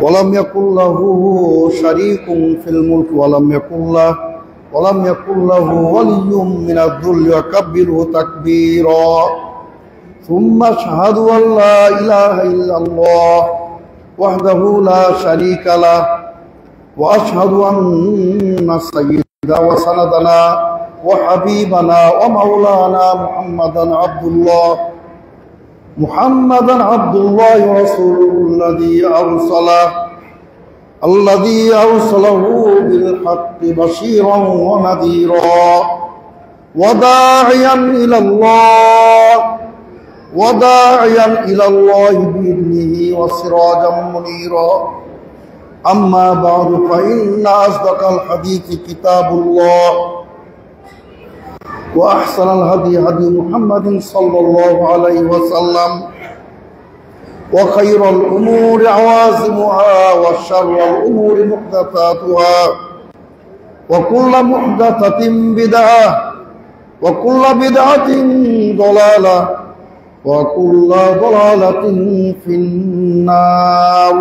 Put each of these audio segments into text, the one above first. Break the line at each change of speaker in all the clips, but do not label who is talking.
ولم يكن له شريك في الملك ولم يكن له ولي من الذل وكبره تكبيرا ثم أشهد أن لا إله إلا الله وحده لا شريك له وأشهد أن سيدنا وسندنا وحبيبنا ومولانا محمدا عبد الله ورسوله الذي أرسله بالحق بشيرا ونذيرا وداعيا إلى الله بإذنه وسراجا منيرا أما بعد فإن أصدق الحديث كتاب الله وأحسن الهدي هدي محمد صلى الله عليه وسلم وخير الأمور عوازمها وشر الأمور محدثاتها وكل محدثة بدعة وكل بدعة ضلالة وكل ضلالة في النار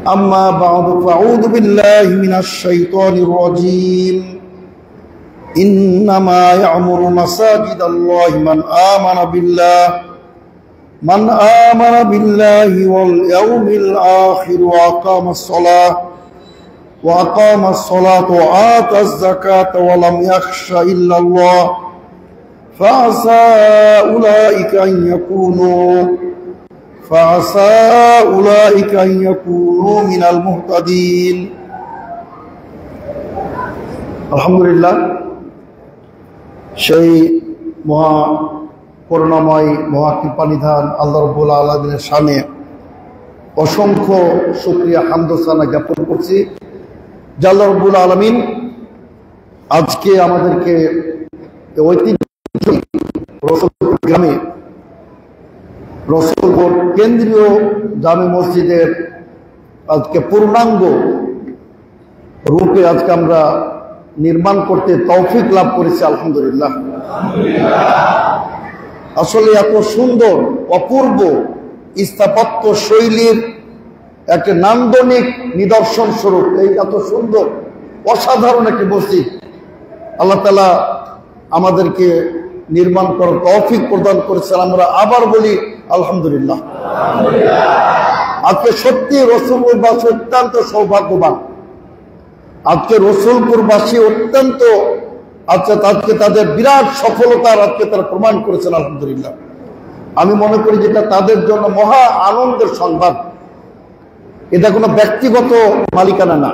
أما بعد فأعوذ بالله من الشيطان الرجيم إنما يعمر مساجد الله من آمن بالله واليوم الآخر وأقام الصلاة وآتى الزكاة ولم يخش إلا الله فعسى أولئك أن يكونوا من المهتدين الحمد لله সেই মহা করুণাময় মহা কৃপানিধান আল্লাহ রাব্বুল আলামিনের শানে অসংখ্য শুকরিয়া হামদ ও সানা জ্ঞাপন করছি যে আল্লাহ রাব্বুল আলামিন আজকে আমাদেরকে ঐতিহ্যবাহী রসুলপুর গ্রামে রসুলপুর কেন্দ্রীয় জামে মসজিদের আজকে পূর্ণাঙ্গ রূপে আজকে আমরা নির্মাণ করতে তৌফিক লাভ করেছি আলহামদুলিল্লাহ। আসলে এত সুন্দর অপূর্ব স্থাপত্য শৈলীর একটা নান্দনিক নিদর্শন স্বরূপ এই এত সুন্দর অসাধারণ একটি মসজিদ আল্লাহ তাআলা আমাদেরকে নির্মাণ করার তৌফিক প্রদান করেছেন। আমরা আবার বলি আলহামদুলিল্লাহ। আজকে সত্যি রসুলপুরবাসী অত্যন্ত সৌভাগ্যবান। আজকে রসুলপুরবাসী অত্যন্ত আজকে তাদের বিরাট সফলতার আজকে তারা প্রমাণ করেছেন আলহামদুলিল্লাহ। আমি মনে করি যেটা তাদের জন্য মহা আনন্দের সংবাদ। এটা কোনো ব্যক্তিগত মালিকানা না,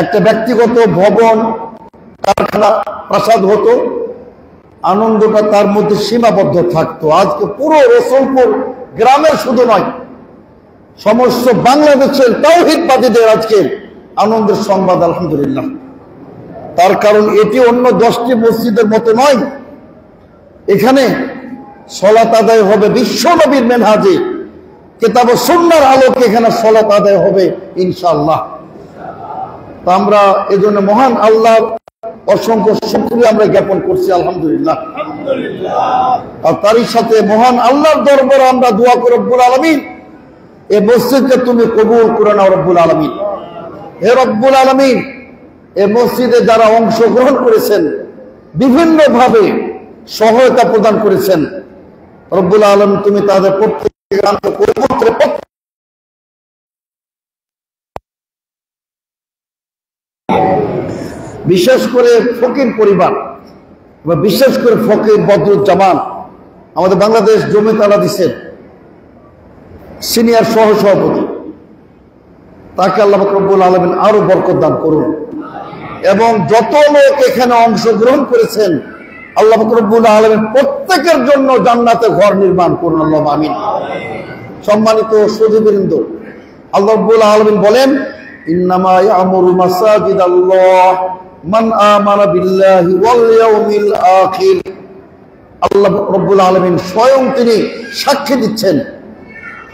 একটা ব্যক্তিগত ভবন কারখানা প্রাসাদ হতো, আনন্দটা তার মধ্যে সীমাবদ্ধ থাকতো। আজকে পুরো রসুলপুর গ্রামের শুধু নয়, সমস্ত বাংলাদেশের তাওহীদবাদীদের আজকে আনন্দের সংবাদ আলহামদুলিল্লাহ। তার কারণ এটি অন্য 10টি মসজিদের মতো নয়। এখানে সালাত আদায় হবে বিশ্বনবীর মেনহাজে, কিতাব ও সুন্নাহর আলোকে এখানে সালাত আদায় হবে ইনশাআল্লাহ। তা আমরা এজন্য মহান আল্লাহর অসংখ্য শুকরিয়া আমরা জ্ঞাপন করছি আলহামদুলিল্লাহ। আর তারই সাথে মহান আল্লাহর দরবারে আমরা দোয়া করি রব্বুল আলামিন এই মসজিদকে তুমি কবুল করে নাও রব্বুল আলামিন। হে রব্বুল আলামিন, এই মসজিদে যারা অংশগ্রহণ করেছেন, বিভিন্নভাবে সহায়তা প্রদান করেছেন, রব্বুল আলামিন তুমি তাদের প্রত্যেকের বিশেষ করে ফকির পরিবার বা বিশেষ করে ফকির বদরুজ্জামান আমাদের বাংলাদেশ জমিয়ত আলাদিসের সিনিয়র সহসভাপতি, তাকে আল্লাহ রব্বুল আলামিন আরো বরকত দান করুন। এবং যত লোক এখানে অংশগ্রহণ করেছেন আল্লাহ রব্বুল আলামিন প্রত্যেকের জন্য জান্নাতে ঘর নির্মাণ করুন, আল্লাহুম্মা আমিন। সম্মানিত সুধীবৃন্দ, আল্লাহ রব্বুল আলামিন বলেন ইন্নামা ইয়ামুরু মাসাজিদাল্লাহ মান আমানা বিল্লাহি ওয়াল ইয়াউমিল আখির। আল্লাহ রব্বুল আলামিন স্বয়ং তিনি সাক্ষী দিচ্ছেন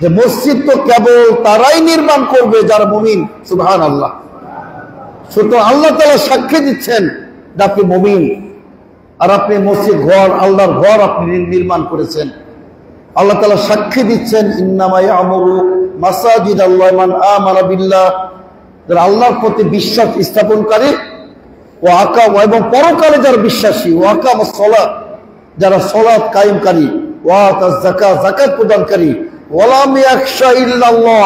যে মসজিদ তো কেবল তারাই নির্মাণ করবে যারা মুমিন। সুবহানাল্লাহ। সুতরাং আল্লাহ তাআলা সাক্ষী দিচ্ছেন যে আপনি মুমিন, আর আপনি মসজিদ ঘর আল্লাহর ঘর আপনি নির্মাণ করেছেন। আল্লাহ তাআলা সাক্ষী দিচ্ছেন ইন্নামা ইয়ামুরু মাসাজিদাল্লাহ মান আমানা বিল্লাহ, যারা আল্লাহর প্রতি বিশ্বাস স্থাপনকারী, ও আকাম এবং পরকালে যারা বিশ্বাসী, ও আকাম সালাত, যারা সালাত কায়েমকারী, ওয়া আতাজ যাকাত, যাকাত প্রদানকারী, ওয়ালাম ইয়াখশা ইল্লাল্লাহ,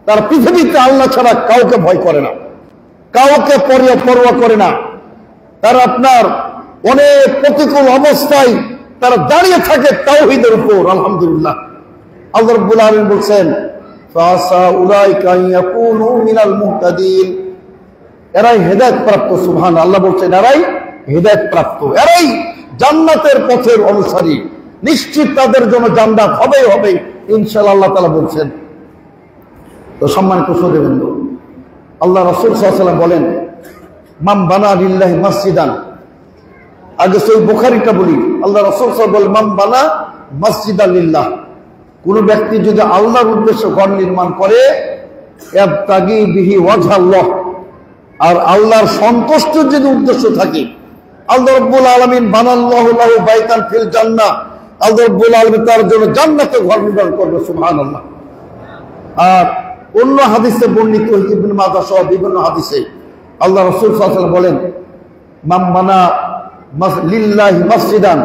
তার পৃথিবীতে আল্লাহ ছাড়া কাউকে ভয় করে না, কাউকে পরোয়া করে না। তারা আপনার অনেক প্রতিকূল অবস্থায় তারা দাঁড়িয়ে থাকে তাওহীদের উপর। আলহামদুলিল্লাহ। আল্লাহ রাব্বুল আলামিন বলছেন ফাসা উলাইকা ইয়াকুনু মিনাল মুহতাদিন, এরাই হেদায়েত প্রাপ্ত। সুবহান আল্লাহ বলছেন এরাই হেদায়েত প্রাপ্ত, এরাই জান্নাতের পথের অনুসারী, নিশ্চিত তাদের জন্য জান্নাত হবে ইনশাআল্লাহ, আল্লাহ তাআলা বলছেন। তো সম্মানিত শ্রোতাবৃন্দ, আল্লাহ রাসূল সাল্লাল্লাহু আলাইহি ওয়াসাল্লাম বলেন মান বানা লিল্লাহি মসজিদান, আগে সহিহ বুখারীটা বলি। আল্লাহ রাসূল সাল্লাল্লাহু আলাইহি ওয়াসাল্লাম বলেন মান বানা মসজিদান লিল্লাহ, কোন ব্যক্তি যদি আল্লাহর উদ্দেশ্যে ঘর নির্মাণ করে, ইয়াবতাগি বিহি ওয়াজহাল্লাহ, আর আল্লাহর সন্তুষ্টির যদি উদ্দেশ্য থাকে, আল্লাহ রাব্বুল আলামিন বানাল্লাহু লাহু বাইতান ফিল জান্নাহ, আল্লাহ রাব্বুল আলামিন তার জন্য জান্নাতে ঘর নির্মাণ করবে। সুবহানাল্লাহ। আর অন্য হাদিসে বর্ণিত ইবনে মাজাহ সহ বিভিন্ন হাদিসে আল্লাহ রাসূল সাল্লাল্লাহু আলাইহি ওয়াসাল্লাম বলেন মান বানা লিল্লাহি মসজিদান,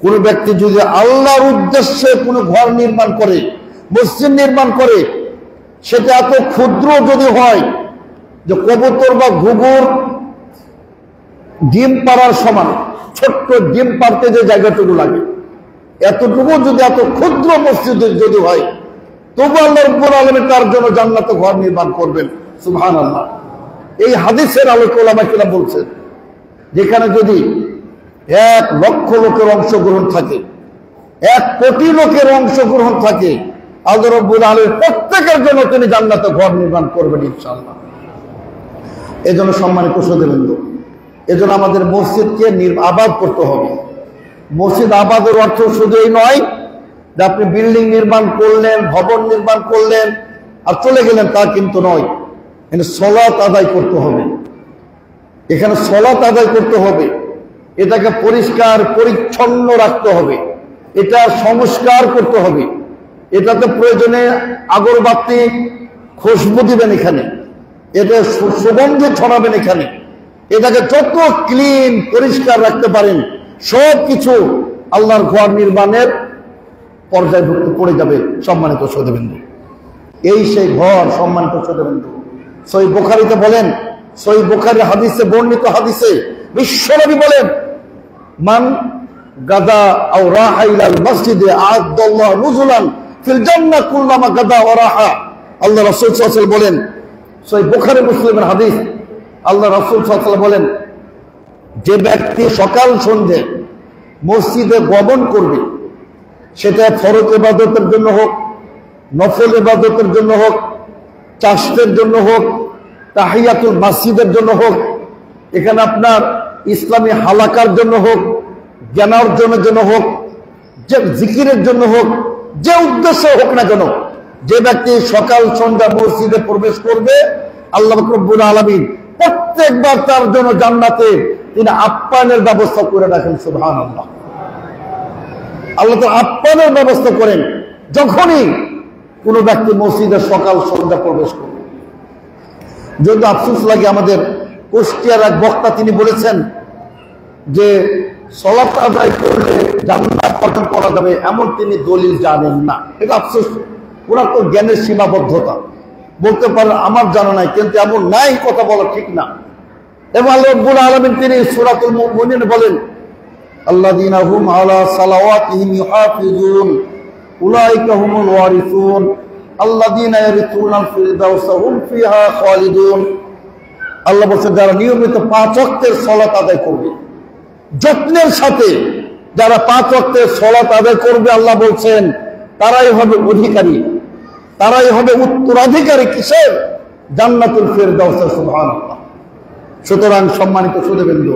কোন ব্যক্তি যদি আল্লাহর উদ্দেশ্যে কোনো ঘর নির্মাণ করে, মসজিদ নির্মাণ করে, সেটা এত ক্ষুদ্র যদি হয় যে কবুতর বা ঘুঘুর ডিম পাড়ার সমান, ছোট্ট ডিম পাড়তে যে জায়গাটুকু লাগে, এতটুকু যদি এত ক্ষুদ্র মসজিদ যদি হয়, তবু আল্লাহ রাব্বুল আলামিন তার জন্য জান্নাতে ঘর নির্মাণ করবেন। সুবহানাল্লাহ। এই হাদিসের আলোকে উলামা কিরাম বলছেন, যেখানে যদি 1 লক্ষ লোকের অংশগ্রহণ থাকে, 1 কোটি লোকের অংশগ্রহণ থাকে, আল্লাহ রাব্বুল আলামিন প্রত্যেকের জন্য তিনি জান্নাতে ঘর নির্মাণ করবেন ইনশাআল্লাহ। এজন্য সম্মানিত শ্রোতাবৃন্দ, এজন্য আমাদের মসজিদকে আবাদ করতে হবে। মসজিদ আবাদের অর্থ শুধু এই নয় যে আপনি বিল্ডিং নির্মাণ করলেন, ভবন নির্মাণ করলেন আর চলে গেলেন, তা কিন্তু নয়। এখানে সালাত আদায় করতে হবে, এখানে সালাত আদায় করতে হবে, এটাকে পরিষ্কার পরিচ্ছন্ন রাখতে হবে, এটা সংস্কার করতে হবে, এটাতে প্রয়োজনে আগরবাতি খুশবু দিবেন এখানে, এটা সুগন্ধি ছড়াবেন এখানে, এটাকে যত ক্লিন পরিষ্কার রাখতে পারেন সব কিছু আল্লাহর ঘর নির্মাণের পর্যায়ভুক্ত পড়ে যাবে। সম্মানিত শ্রোতাবৃন্দ, এই সেই ঘর। সম্মানিত শ্রোতাবৃন্দ, সহিহ বুখারীতে বলেন, সহিহ বুখারীর হাদিসে বর্ণিত হাদিসে বিশ্বনবী বলেন মান গাদা আও রাহা ইলাল মসজিদে আ'আদাল্লাহু নুজুলান ফিল জান্নাহ কুল্লামা গাদা ওয়া রাহা। আল্লাহ রাসূল সাল্লাল্লাহু আলাইহি ওয়াসাল্লাম বলেন, সহিহ বুখারী মুসলিমের হাদিস, আল্লাহ রাসূল সাল্লাল্লাহু আলাইহি ওয়াসাল্লাম বলেন, যে ব্যক্তি সকাল সন্ধ্যে মসজিদে গমন করবে, সেটা ফরজ ইবাদতের জন্য হোক, নফল ইবাদতের জন্য হোক, চাষের জন্য হোক, তাহিয়াতুল মসজিদের জন্য হোক, এখানে আপনার ইসলামী হালাকার জন্য হোক, জ্ঞান অর্জনের জন্য হোক, যে জিকিরের জন্য হোক, যে উদ্দেশ্য হোক না কেন, যে ব্যক্তি সকাল সন্ধ্যা মসজিদে প্রবেশ করবে, আল্লাহ রাব্বুল আলামিন প্রত্যেকবার তার জন্য জান্নাতে তিনি আপ্যায়নের ব্যবস্থা করে রাখেন। সুবহানাল্লাহ। আল্লাহ তো আপ্যায়নের ব্যবস্থা করেন যখনই কোনো ব্যক্তি মসজিদে সকাল সন্ধ্যা প্রবেশ করবে। যদি আফসোস লাগে, আমাদের কুষ্টিয়ার এক বক্তা তিনি বলেছেন যে সালাত আদায় করলে জান্নাত অর্জন করা যাবে এমন তিনি দলিল জানেন না। এটা আফসোস, ওনার তো জ্ঞানের সীমাবদ্ধতা। বলতে পারেন আমার জানা নাই, কিন্তু এমন নাই কথা বলা ঠিক না। এবং আল্লাহ রাব্বুল আলামিন তিনি সূরাতুল মুমিনুন বলেন আল্লাযীনা হুম আলা সালাওয়াতিহিম ইউহাফিজুন উলাইকা হুমুল ওয়ারিসুন আল্লাযীনা ইয়ারিসুনাল ফিরদাউসা হুম ফিহা খালিদুন। আল্লাহ বলেন যারা নিয়মিত 5 ওয়াক্তের সালাত আদায় করবে, যত্নের সাথে যারা 5 ওয়াক্তের সালাত আদায় করবে, আল্লাহ বলছেন তারাই হবে অধিকারী, তারাই হবে উত্তরাধিকারী কিসের? জান্নাতুল ফিরদাউসের। সুবহানাল্লাহ। সুতরাং সম্মানিত শ্রোতাবৃন্দ,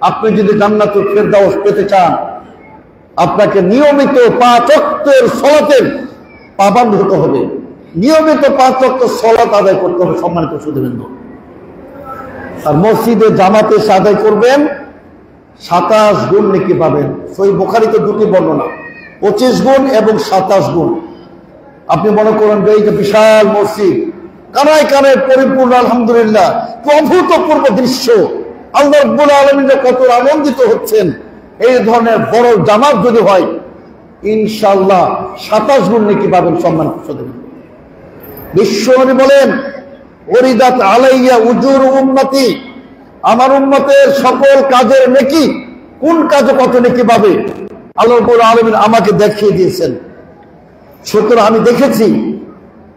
আপনি যদি জান্নাতুল ফিরদাউস পেতে চান, আপনাকে নিয়মিত 5 ওয়াক্তের সালাতের পাবন্দ হতে হবে, নিয়মিত 5 ওয়াক্ত সালাত আদায় করতে হবে। সম্মানিত শ্রোতাবৃন্দ, আর মসজিদে জামাতে আদায় করবেন, 27 গুণ নেকি পাবেন। সহিহ বুখারীতে 2টি বর্ণনা, 25 গুণ এবং 27 গুণ। আপনি মনে করেন যে এই যে বিশাল মসজিদ, কানায় কানায় পরিপূর্ণ, আলহামদুলিল্লাহ, অভূতপূর্ব দৃশ্য, আল্লাহ রাব্বুল আলামিন কত আনন্দিত হচ্ছেন। এই ধরনের বড় জামাত যদি হয়, ইনশাআল্লাহ 27 গুণ নেকি পাবেন। সম্মান বিশ্বনবী বলেন, ওরিদাত আলাইয়া উজুর উম্মতি, আমার উম্মতের সকল কাজের নেকি, কোন কাজে কত নেকি পাবে আল্লাহ রাব্বুল আলামিন আমাকে দেখিয়ে দিয়েছেন। সুতরাং আমি দেখেছি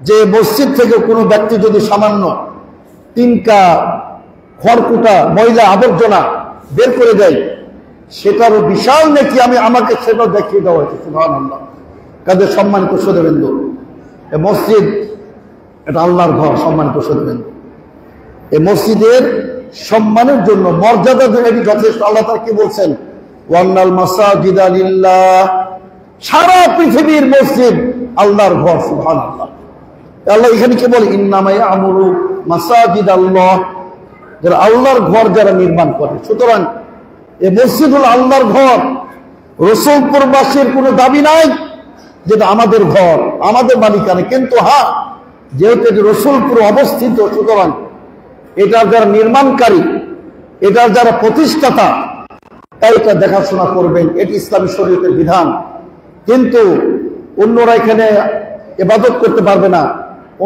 যে মসজিদ থেকে কোনো ব্যক্তি যদি সামান্য তিনকা খড়কুটা ময়লা আবর্জনা বের করে দেয়, সেটারও বিশাল নেকি আমাকে সেটা দেখিয়ে দেওয়া হয়েছে। সুবহানাল্লাহ। কাদের সম্মানিত শ্রোতাবৃন্দ, এই মসজিদ এটা আল্লাহর ঘর। সম্মানিত শ্রোতাবৃন্দ, এই মসজিদের সম্মানের জন্য, মর্যাদার জন্য এটি যথেষ্ট। আল্লাহ তাআলা কি বলছেন? ওয়ান্নাল মাসাজিদা লিল্লাহ, সারা পৃথিবীর মসজিদ আল্লাহর ঘর। সুবহানাল্লাহ। আল্লাহ এখানে কি বলে? ইন্নামা ইয়ামুরু মাসাজিদাল্লাহ, যারা আল্লাহর ঘর যারা নির্মাণ করে। সুতরাং এই মসজিদ হলো আল্লাহর ঘর। রসুলপুরবাসীর কোনো দাবি নাই যেটা আমাদের ঘর, আমাদের মালিকানা। কিন্তু হ্যাঁ, যেহেতু এটি রসুলপুর অবস্থিত, সুতরাং এটার যারা নির্মাণকারী, এটার যারা প্রতিষ্ঠাতা, তাই এটা দেখাশোনা করবেন। এটি ইসলামী শরীয়তের বিধান। কিন্তু অন্যরা এখানে ইবাদত করতে পারবে না,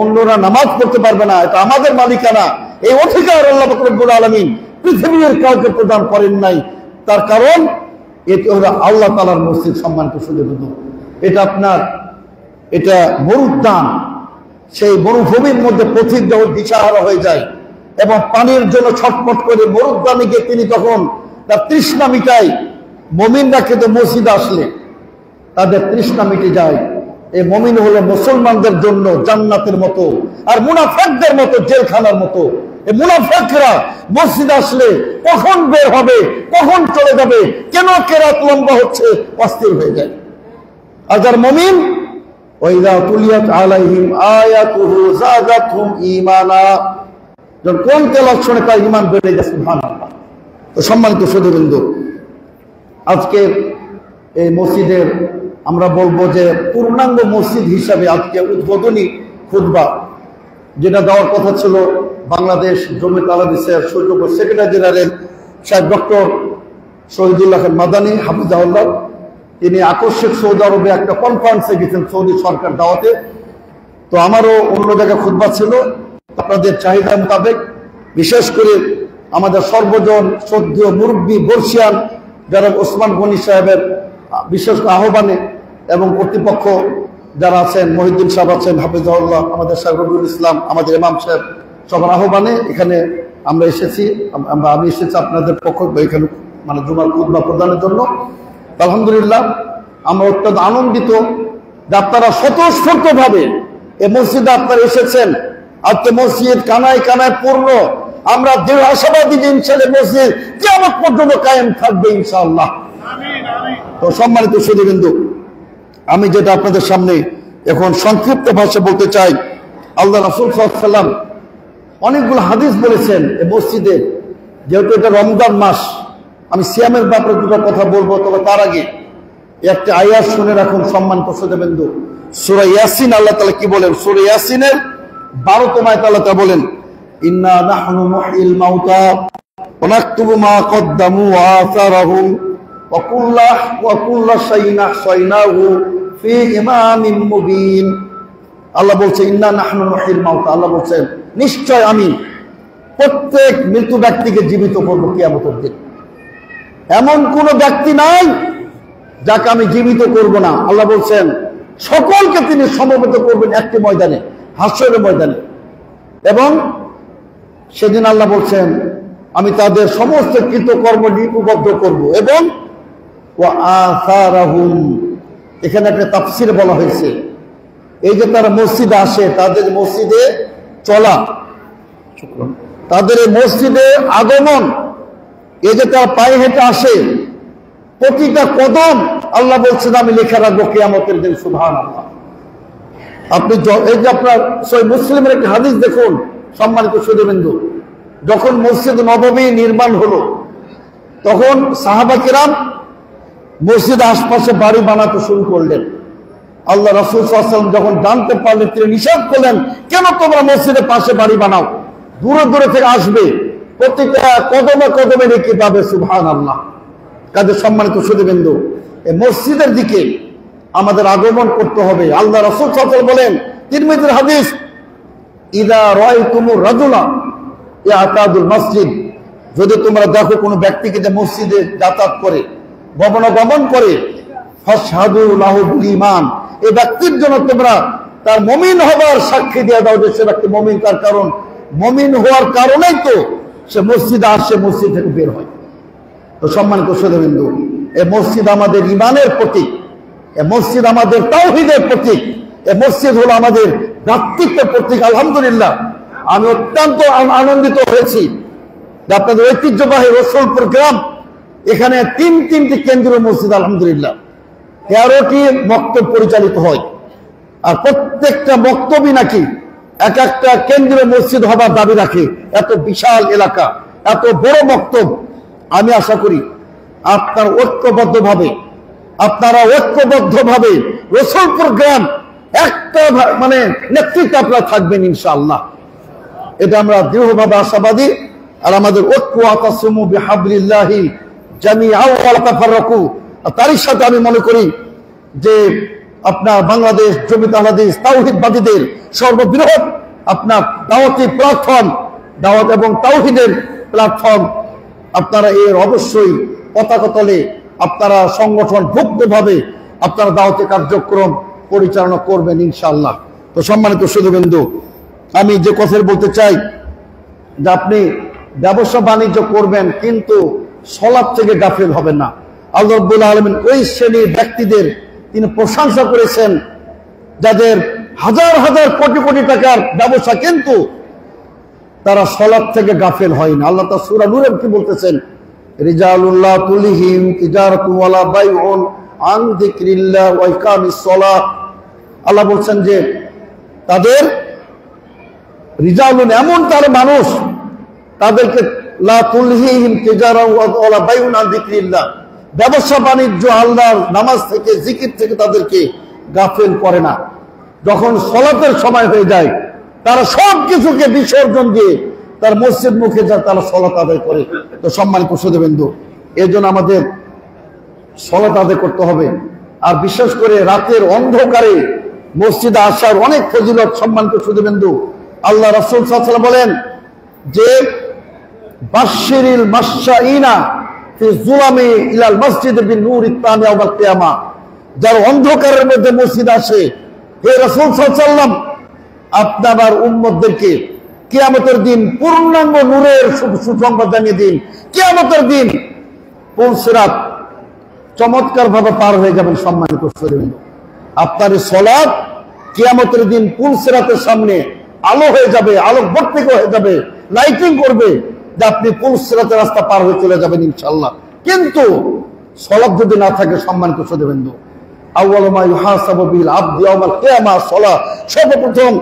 অন্যরা নামাজ পড়তে পারবে না। এটা আমাদের মালিকানা। এই অধিকার আল্লাহ রাব্বুল আলামিন পৃথিবীর কাউকে প্রদান করেন নাই। তার কারণ এটি হলো আল্লাহ তাআলার মসজিদ। সম্মানিত সুধীবৃন্দ, এটা আপনার, এটা মরুদ্যান। সেই মরুভূমির মধ্যে পথিক যখন দিশাহারা হয়ে যায় এবং পানির জন্য ছটফট করে মরুদ্যানে গিয়ে তিনি তখন তার তৃষ্ণা মিটায়। মুমিনরা কিন্তু মসজিদে আসলে তাদের তৃষ্ণা মিটে যায়। এই মুমিন হলো মুসলমানদের জন্য জান্নাতের মতো, আর মুনাফিকদের মতো জেলখানার মতো। এই মুনাফিকরা মসজিদে আসলে কখন বের হবে, কখন চলে যাবে, কেন কেরাত লম্বা হচ্ছে, অস্থির হয়ে যায়। আর যার মুমিন, ওয়াইদা তুলিয়াত আলাইহিম আয়াতুহু যাদাতহুম ঈমানা, যখন কোন তেলাওয়াত শুনে তার ঈমান বেড়ে যায়। সুবহানাল্লাহ। তো সম্মানিত সুধীবৃন্দ, আজকের এই মসজিদের আমরা বলবো যে পূর্ণাঙ্গ মসজিদ হিসাবে আজকে উদ্বোধনী খুতবা যেটা দেওয়ার কথা ছিল বাংলাদেশ জমিয়ত আহলাদিসের সেক্রেটারি জেনারেল সাহেব ডক্টর শহীদুল্লাহ খান মাদানী হাফিজাহুল্লাহ, তিনি আকস্মিক সৌদি আরবে একটা কনফারেন্সে গেছেন সৌদি সরকার দাওয়াতে। তো আমারও অন্য জায়গায় খুতবা ছিল। আপনাদের চাহিদা মোতাবেক, বিশেষ করে আমাদের সর্বজন শ্রদ্ধেয় মুরব্বী বর্ষিয়ান যারা ওসমান গনি সাহেবের বিশেষ আহ্বানে এবং কর্তৃপক্ষ যারা আছেন, মহিউদ্দিন সাহেব আছেন হাফিজাহুল্লাহ, আমাদের সাহেব রবিউল ইসলাম, আমাদের ইমাম সাহেব, সবার আহ্বানে এখানে আমরা এসেছি। আমি এসেছি আপনাদের পক্ষ এখানে মানে জুমার খুতবা প্রদানের জন্য। আলহামদুলিল্লাহ, আমরা অত্যন্ত আনন্দিত যে আপনারা স্বতঃস্ফূর্তভাবে এই মসজিদে আপনারা এসেছেন। আজকে মসজিদ কানায় কানায় পূর্ণ। আমরা দৃঢ় আশাবাদী যে ইনশাআল্লাহ মসজিদ কিয়ামত পর্যন্ত কায়েম থাকবে ইনশাআল্লাহ। তো সম্মানিত সুধীবৃন্দ, আমি যেটা আপনাদের সামনে এখন সংক্ষিপ্ত ভাষা বলতে চাই, আল্লাহ রাসূল সাল্লাল্লাহু আলাইহি ওয়াসাল্লাম অনেকগুলো হাদিস বলেছেন এই মসজিদে। যেহেতু এটা রমজান মাস, আমি সিয়ামের ব্যাপারে দুটো কথা বলবো, তবে তার আগে একটা আয়াত শুনে রাখুন। সম্মানিত সুধীবৃন্দ, সূরা ইয়াসিন আল্লাহ তাআলা কি বলেন? সূরা ইয়াসিনের 12তম আয়াত আল্লাহ তাআলা বলেন, ইন্না নাহনু নুহয়িল মাউতা ওয়া নাকতুবু মা কদ্দামু ওয়া আসারহুম ওয়া কুল্লা শাইইন আহসাইনাহু ফি ইমামিন মুবিন। আল্লাহ বলছে ইন্না নাহনু নুহয়িল মাউতা, আল্লাহ বলছেন নিশ্চয় আমি প্রত্যেক মৃত ব্যক্তিকে জীবিত করব কিয়ামতের দিন। এমন কোন ব্যক্তি নাই যাকে আমি জীবিত করব না। আল্লাহ বলছেন সকলকে তিনি সমবেত করবেন একটি ময়দানে, হাসরের ময়দানে। এবং সেদিন আল্লাহ বলছেন আমি তাদের সমস্ত কৃতকর্ম লিপিবদ্ধ করব। এবং ওয়া আসারাহুম, এখানে একটা তাফসীর বলা হয়েছে, এই যে তারা মসজিদে আসে, তাদের মসজিদে চলা, তাদের এই মসজিদে আগমন, এই যে তারা পায়ে হেঁটে আসে, প্রতিটা কদম আল্লাহ বলছেন আমি লেখা রাখবো কিয়ামতের দিন। সুবহানাল্লাহ। আপনি এই যে আপনার সহিহ মুসলিমের একটা হাদিস দেখুন। সম্মানিত সুধীবৃন্দ, যখন মসজিদ নববী নির্মাণ হলো, তখন সাহাবা কিরাম মসজিদ আশপাশে বাড়ি বানাতে শুরু করলেন। আল্লাহ রাসূল সাল্লাল্লাহু আলাইহি ওয়াসাল্লাম যখন জানতে পারলেন, তিনি নিষেধ করলেন, কেন তোমরা মসজিদের পাশে বাড়ি বানাও? দূরে দূরে থেকে আসবে, প্রতিটা কদমে কদমে নেকি পাবে। সুবহানাল্লাহ। কাজে সম্মানিত সুধীবৃন্দ, এই মসজিদের দিকে আমাদের আগমন করতে হবে। আল্লাহ রাসূল সাল্লাল্লাহু আলাইহি ওয়াসাল্লাম বলেন, তিরমিজির হাদিস, ইযা রাআইতুমুর রাজুলা ইয়াতাদুল মসজিদ, যদি তোমরা দেখো কোনো ব্যক্তিকে যে মসজিদে যাতায়াত করে, গমনাগমন করে, ফাশহাদু লাহু বিল ঈমান, এই ব্যক্তির জন্য তোমরা তার মুমিন হবার সাক্ষী দিয়ে দাও যে সে ব্যক্তি মুমিন। তার কারণ মুমিন হওয়ার কারণেই তো সে মসজিদে আসে, মসজিদ থেকে বের হয়। তো সম্মানিত সুধীবৃন্দ, এই মসজিদ আমাদের ঈমানের প্রতীক, এই মসজিদ আমাদের তাওহীদের প্রতীক, এই মসজিদ হলো আমাদের ভ্রাতৃত্বের প্রতীক। আলহামদুলিল্লাহ, আমি অত্যন্ত আনন্দিত হয়েছি যে আপনাদের ঐতিহ্যবাহী রসুলপুর গ্রাম, এখানে তিনটি কেন্দ্রীয় মসজিদ আলহামদুলিল্লাহ, 13টি মক্তব পরিচালিত হয়। আর প্রত্যেকটা মক্তবই নাকি এক একটা কেন্দ্রীয় মসজিদ হবার দাবি রাখে। এত বিশাল এলাকা, এত বড় মক্তব। আমি আশা করি আপনারা ঐক্যবদ্ধভাবে রসুলপুর গ্রাম একটা নেতৃত্বে আপনারা থাকবেন ইনশাআল্লাহ, এটা আমরা দৃঢ়ভাবে আশাবাদী। আর আমাদের ঐক্য, আতাসিমু বিহাবলিল্লাহি জামিআন ওয়া লা তাফাররাকু, তারই সাথে আমি মনে করি যে আপনার বাংলাদেশ জমিয়ত আহলে হাদিস তাওহীদবাদীদের সর্ববৃহৎ আপনার দাওয়াতি প্ল্যাটফর্ম, দাওয়াত এবং তাওহীদের প্ল্যাটফর্ম, আপনারা এর অবশ্যই পতাকা তলে আপনারা সংগঠনভুক্তভাবে আপনারা দাওয়াতি কার্যক্রম পরিচালনা করবেন ইনশাআল্লাহ। তো সম্মানিত সুধীবৃন্দ, আমি যে কথা বলতে চাই যে আপনি ব্যবসা বাণিজ্য করবেন কিন্তু সালাত থেকে গাফিল হবেন না। আল্লাহ রাব্বুল আলামিন ওই শ্রেণীর ব্যক্তিদের তিনি প্রশংসা করেছেন যাদের হাজার হাজার কোটি কোটি টাকার ব্যবসা কিন্তু তারা সালাত থেকে গাফিল হয় না। আল্লাহ তাআলা সূরা নূরে কি বলতেছেন, রিজালুল্লাহ তুলিহিম তিজারাতু ওয়ালা বাইউন আন যিকরিল্লাহ ওয়া ইকামিস সালাহ। আল্লাহ বলছেন যে তাদের রিজালুন, এমন তার মানুষ, তাদেরকে লা তুলহিহিম তিজারাতু ওয়ালা বাইউন আন যিকরিল্লাহ, ব্যবসা বাণিজ্য আল্লাহর নামাজ থেকে, জিকির থেকে তাদেরকে গাফিল করে না। যখন সালাতের সময় হয়ে যায় তারা সব কিছুকে বিসর্জন দিয়ে তার মসজিদ মুখে যায়, তারা সালাত আদায় করে। তো সম্মানিত সুধীবৃন্দু, এর জন্য আমাদের সালাত আদায় করতে হবে। আর বিশেষ করে রাতের অন্ধকারে মসজিদে আসার অনেক ফজিলত। সম্মানিত সুধীবৃন্দু, আল্লাহ রাসূল সাল্লাল্লাহু আলাইহি ওয়াসাল্লাম বলেন যে বাশশিরিল মাশাইনা ফি যুলামি ইলাল মসজিদ বিন-নূরি তামি ইয়াউমাল কিয়ামা, যারা অন্ধকারের মধ্যে মসজিদ আসে, হে রাসূল সাল্লাল্লাহু আলাইহি ওয়াসাল্লাম, আপনার উম্মতদেরকে কিয়ামতের দিন পূর্ণাঙ্গ নূরের সুসংবাদ জানিয়ে দিন। কিয়ামতের দিন পুল সিরাত চমৎকার ভাবে পার হয়ে যাবেন। সম্মানিত সুধীবৃন্দু, আপনার সালাত কিয়ামতের দিন পুল সিরাতের সামনে আলো হয়ে যাবে, আলোকবর্তিক হয়ে যাবে, লাইটিং করবে, যে আপনি পুল সিরাতের রাস্তা পার হয়ে চলে যাবেন ইনশাআল্লাহ। কিন্তু সালাত যদি না থাকে, সম্মানিত সুধীবৃন্দু, আউয়ালু মা ইউহাসাবু বিল আবদু ইয়াউমাল কিয়ামাহ সালাত, সর্বপ্রথম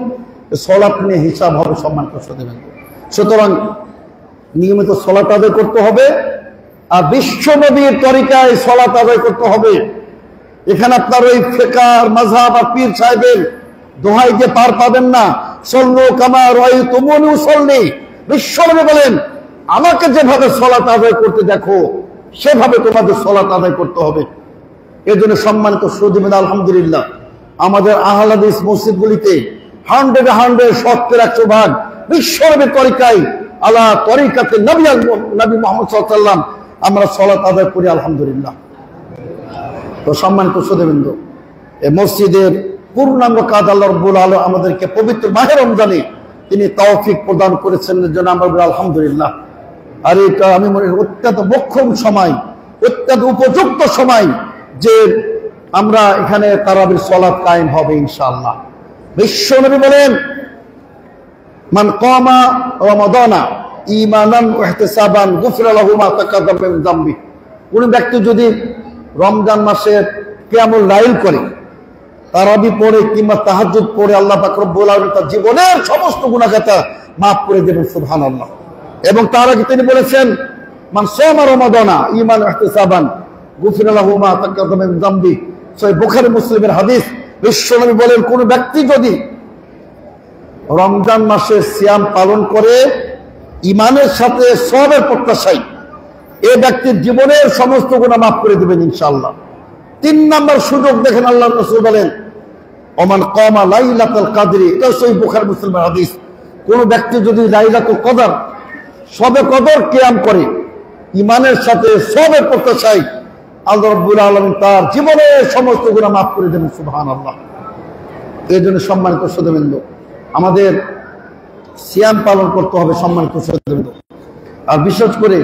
সালাত নিয়ে হিসাব হবে। সম্মানিত সুধীবৃন্দু, সুতরাং নিয়মিত সালাত আদায় করতে হবে। আর বিশ্বনবীর তরিকায় সালাত আদায় করতে হবে। এখানে আপনার ওই ফিকহ মাযহাব আর পীর সাহেবের দোহাই যে পার পাবেন না। সল্লু কামা রাআইতুমুনি উসাল্লি, বিশ্বনবী বলেন আমাকে যেভাবে সালাত আদায় করতে দেখো সেভাবে তোমাদের সালাত আদায় করতে হবে। এজন্য সম্মানিত সুধীবৃন্দু, আলহামদুলিল্লাহ আমাদের আহলে হাদিস মসজিদগুলিতে 100 শতকরা 100% বিশ্বনবীর তরিকায় আলা তরিকাতে নবী মুহাম্মদ সাল্লাল্লাহু আলাইহি ওয়াসাল্লাম আমরা সালাত আদায় করি আলহামদুলিল্লাহ। তো সম্মানিত সুধীবৃন্দু, এই মসজিদের পূর্ণাঙ্গ কাজ আল্লাহ রাব্বুল আলামিন আমাদেরকে পবিত্র মাহে রমজানে তিনি তৌফিক প্রদান করেছেন, এর জন্য আমরা বলি আলহামদুলিল্লাহ। আর এটা আমি মনে করি অত্যন্ত মোক্ষম সময়, অত্যন্ত উপযুক্ত সময় যে আমরা এখানে তারাবির সালাত কায়েম হবে ইনশাআল্লাহ। বিশ্বনবী বলেন মান কামা রমাদানা ঈমানান ওয়া ইহতিসাবান গুফিরা লাহু মা তাকাদ্দাম মিন যামবি, কোন ব্যক্তি যদি রমজান মাসে কিয়ামুল লাইল করে, তারাবি পড়ে কিংবা তাহাজ্জুদ পড়ে, আল্লাহ পাক রব্বুল আলামিন তার জীবনের সমস্ত গুনাহ খাতা মাফ করে দেবেন। সুবহানাল্লাহ। এবং তার আগে তিনি বলেছেন মান সামা রমাদানা ঈমানান ওয়া ইহতিসাবান গুফিরা লাহু মা তাকাদ্দাম মিন যামবি। সহিহ বুখারী মুসলিমের হাদিস। বিশ্বনবী বলেন, কোন ব্যক্তি যদি রমজান মাসে সিয়াম পালন করে ইমানের সাথে সওয়াবের প্রত্যাশায়, এই ব্যক্তির জীবনের সমস্ত গুনাহ মাফ করে দিবেন ইনশাআল্লাহ। 3 নম্বর সুযোগ দেখেন, আল্লাহর রাসূল বলেন, ওমান কামা লাইলাতুল কদরি, এটা সহিহ বুখারী মুসলিমের হাদিস। কোন ব্যক্তি যদি লাইলাতুল কদর, শবে কদর কিয়াম করে ইমানের সাথে সওয়াবের প্রত্যাশায়, আল্লাহ রাব্বুল আলামিন তার জীবনের সমস্ত গুনাহ মাফ করে দেবেন। সুবহানাল্লাহ। এই জন্য সম্মানিত শ্রোতাবৃন্দ, আমাদের সিয়াম পালন করতে হবে সম্মানিত শ্রোতাবৃন্দ। আর বিশেষ করে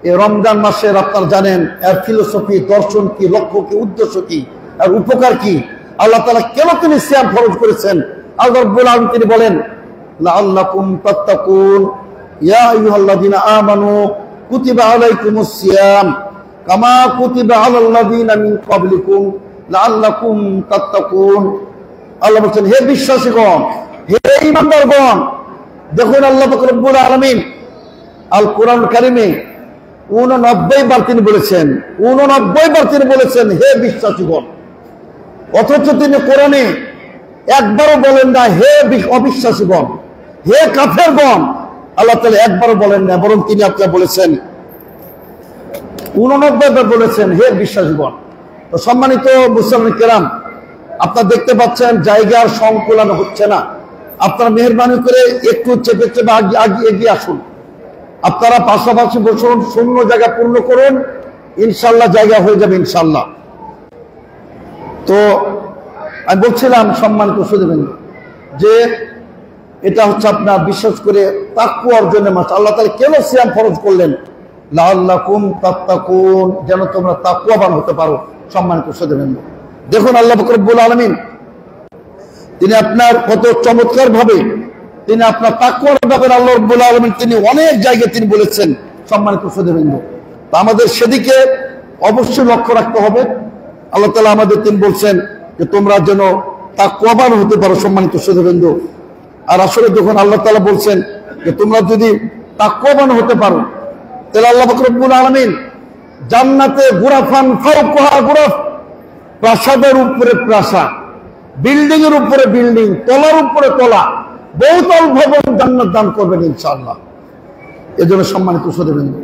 এই রমজান মাসের আপনারা জানেন এর ফিলোসফি, দর্শন কি, লক্ষ্য কি, উদ্দেশ্য কি, আর উপকার কি, আল্লাহ তাআলা কেন তিনি সিয়াম ফরজ করেছেন। আল্লাহ রাব্বুল আলামিন তিনি বলেন, লাআল্লাকুম তাত্তাকুন ইয়া আইয়ুহাল্লাযীনা আমানু কুতিবা আলাইকুমুস সিয়াম কামা কুতিবা আলাল্লাযীনা মিন ক্বাবলিকুম লাআল্লাকুম তাত্তাকুন। আল্লাহ বলেন, হে বিশ্বাসীগণ, হে ঈমানদারগণ, দেখুন আল্লাহ পাক রব্বুল আলামিন আল কোরআন কারিমে 89 বার তিনি বলেছেন, 89 বার তিনি বলেছেন হে বিশ্বাসীগণ। অথচ তিনি কোরআনে একবারও বলেন না হে অবিশ্বাসীগণ, হে কাফেরগণ। আল্লাহ তাআলা একবারও বলেন না, বরং তিনি আপনারা বলেছেন 89 বার বলেছেন হে বিশ্বাসীগণ। তো সম্মানিত মুসলমান কেরাম, আপনারা দেখতে পাচ্ছেন জায়গার সংকুলন হচ্ছে না। আপনারা মেহেরবানি করে একটু চেপে চেপে এগিয়ে আসুন। আপনারা পাশাপাশি বসুন, শূন্য জায়গা পূর্ণ করুন, ইনশাল্লাহ জায়গা হয়ে যাবে ইনশাল্লাহ। তো আমি বলছিলাম সম্মানিত শ্রোতাবৃন্দ যে এটা হচ্ছে আপনার বিশেষ করে তাকওয়া অর্জনের মাস। আল্লাহ তাআলা কেন সিয়াম ফরজ করলেন? লাআল্লাকুম তাত্তাকুন, যেন তোমরা তাকওয়াবান হতে পারো। সম্মানিত শ্রোতাবৃন্দ, দেখুন আল্লাহ পাক রব্বুল আলামিন তিনি আপনার কত চমৎকার ভাবে তিনি আপনার তাকওয়ার ব্যাপারে আল্লাহ রাব্বুল আলামিন তিনি অনেক জায়গায় তিনি বলেছেন। সম্মানিত শ্রোতাবৃন্দ, তো আমাদের সেদিকে অবশ্যই লক্ষ্য রাখতে হবে। আল্লাহ তাআলা আমাদের তিনি বলছেন যে তোমরা যেন তাকওয়াবান হতে পারো। সম্মানিত শ্রোতাবৃন্দ, আর আসলে যখন আল্লাহ তাআলা বলছেন যে তোমরা যদি তাকওয়াবান হতে পারো, তাহলে আল্লাহ পাক রব্বুল আলামিন জান্নাতে গুরাফান ফাওকাহা গুরাফ, প্রাসাদের উপরে প্রাসাদ, বিল্ডিং এর উপরে বিল্ডিং, তলার উপরে তলা, বহুতল ভবন জান্নাত দান করবেন ইনশাআল্লাহ। এজন্য সম্মানিত শ্রোতাবৃন্দ,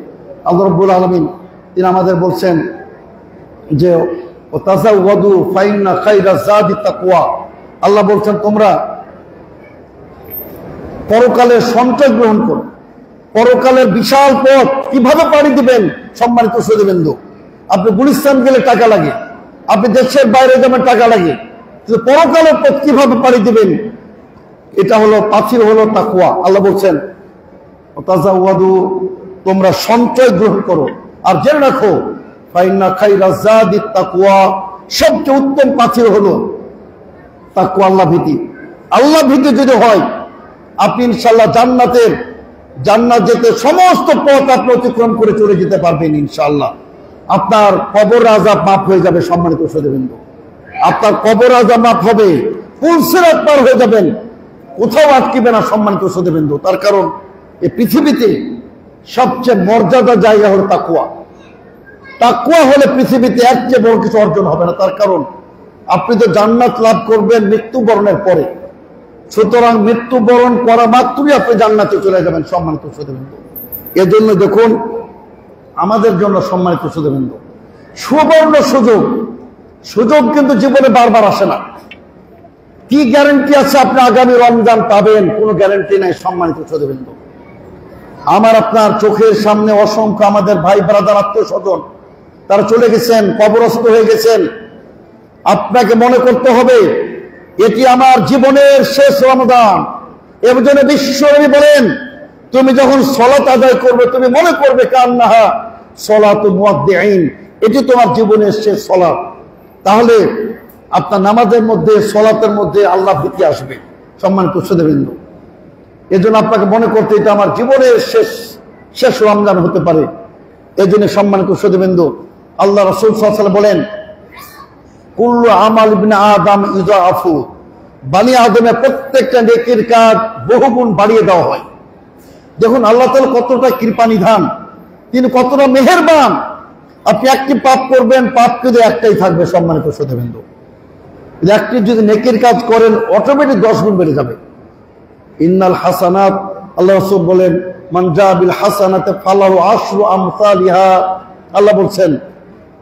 আল্লাহ রাব্বুল আলামিন তিনি আমাদের বলছেন যে তাযাওয়াদু ফাইন্না খায়রাজ যাদি তাকওয়া। আল্লাহ বলছেন তোমরা পরকালের সঞ্চয় গ্রহণ করো। পরকালের বিশাল পথ কিভাবে পাড়ি দিবেন? সম্মানিত শ্রোতাবৃন্দ, আপনি গুলিস্তান গেলে টাকা লাগে, আপনি দেশের বাইরে যাবেন টাকা লাগে, কিন্তু পরকালের পথ কিভাবে পাড়ি দিবেন? এটা হলো পাথর, হলো তাকওয়া। আল্লাহ বলছেন তাযাওয়াদু, তোমরা সঞ্চয় গ্রহণ করো, আর জেনে রাখো ফাইন্না খায়রাজ যাদি তাকওয়া, সবচেয়ে উত্তম পাথর হলো তাকওয়া, আল্লাহ ভীতি। আল্লাহ ভীতি যদি হয়, আপনি ইনশাআল্লাহ জান্নাত যেতে সমস্ত পথ আপনি অতিক্রম করে চলে যেতে পারবেন ইনশাআল্লাহ। আপনার কবর আযাব মাফ হয়ে যাবে। সম্মানিত শ্রোতাবৃন্দ, আপনার কবর আযাব মাফ হবে, ফুল সিরাত পার হয়ে যাবেন, কোথাও আটকিবে না। সম্মানিত শ্রোতাবৃন্দ, তার কারণ এই পৃথিবীতে সবচেয়ে মর্যাদা জায়গা হলো তাকওয়া। তাকওয়া হলে পৃথিবীতে এর চেয়ে বড় কিছু অর্জন হবে না। তার কারণ আপনি তো জান্নাত লাভ করবেন মৃত্যুবরণের পরে, সুতরাং মৃত্যুবরণ করা মাত্রই আপনি জান্নাতে চলে যাবেন। সম্মানিত শ্রোতাবৃন্দ, এজন্য দেখুন আমাদের জন্য সম্মানিত শ্রোতাবৃন্দ সুবর্ণ সুযোগ কিন্তু জীবনে বারবার আসে না। কি গ্যারান্টি আছে আপনি আগামী রমজান পাবেন? কোনো গ্যারান্টি নাই। সম্মানিত শ্রোতাবৃন্দ, আমার আপনার চোখের সামনে অসংখ্য আমাদের ভাই ব্রাদার আত্মীয় স্বজন তারা চলে গেছেন, কবরস্থ হয়ে গেছেন। আপনাকে মনে করতে হবে এটি আমার জীবনের শেষ রমজান। এর জন্য বিশ্বনবী বলেন, তুমি যখন সালাত আদায় করবে তুমি মনে করবে কান্নাহা সালাতু মুয়াদ্দিঈন, এটি তোমার জীবনের শেষ সালাত। তাহলে আপনার নামাজের মধ্যে, সালাতের মধ্যে আল্লাহ ভীতি আসবে। সম্মানিত শ্রোতাবৃন্দ, এজন্য আপনাকে মনে করতে এটা আমার জীবনের শেষ রমজান হতে পারে। এজন্য সম্মানিত শ্রোতাবৃন্দ, আল্লাহ রাসূল সাল্লাল্লাহু আলাইহি ওয়াসাল্লাম বলেন, কুল্লু আমাল ইবনে আদম ইউযাফু, বনি আদমের প্রত্যেকটা নেকির কাজ বহুগুণ বাড়িয়ে দেওয়া হয়। দেখুন আল্লাহ তাআলা কতটা কৃপানিধান, তিনি কতটা মেহেরবান। আপনি একটি পাপ করবেন, পাপ কিন্তু একটাই থাকবে। সম্মানিত শ্রোতাবৃন্দ, একটি যদি নেকির কাজ করেন অটোমেটিক 10 গুণ বেড়ে যাবে। ইন্নাল হাসানাত, আল্লাহ রাসূল বলেন মান জা বিল হাসানাতি ফালাহু আশরু আমসালিহা। আল্লাহ বলছেন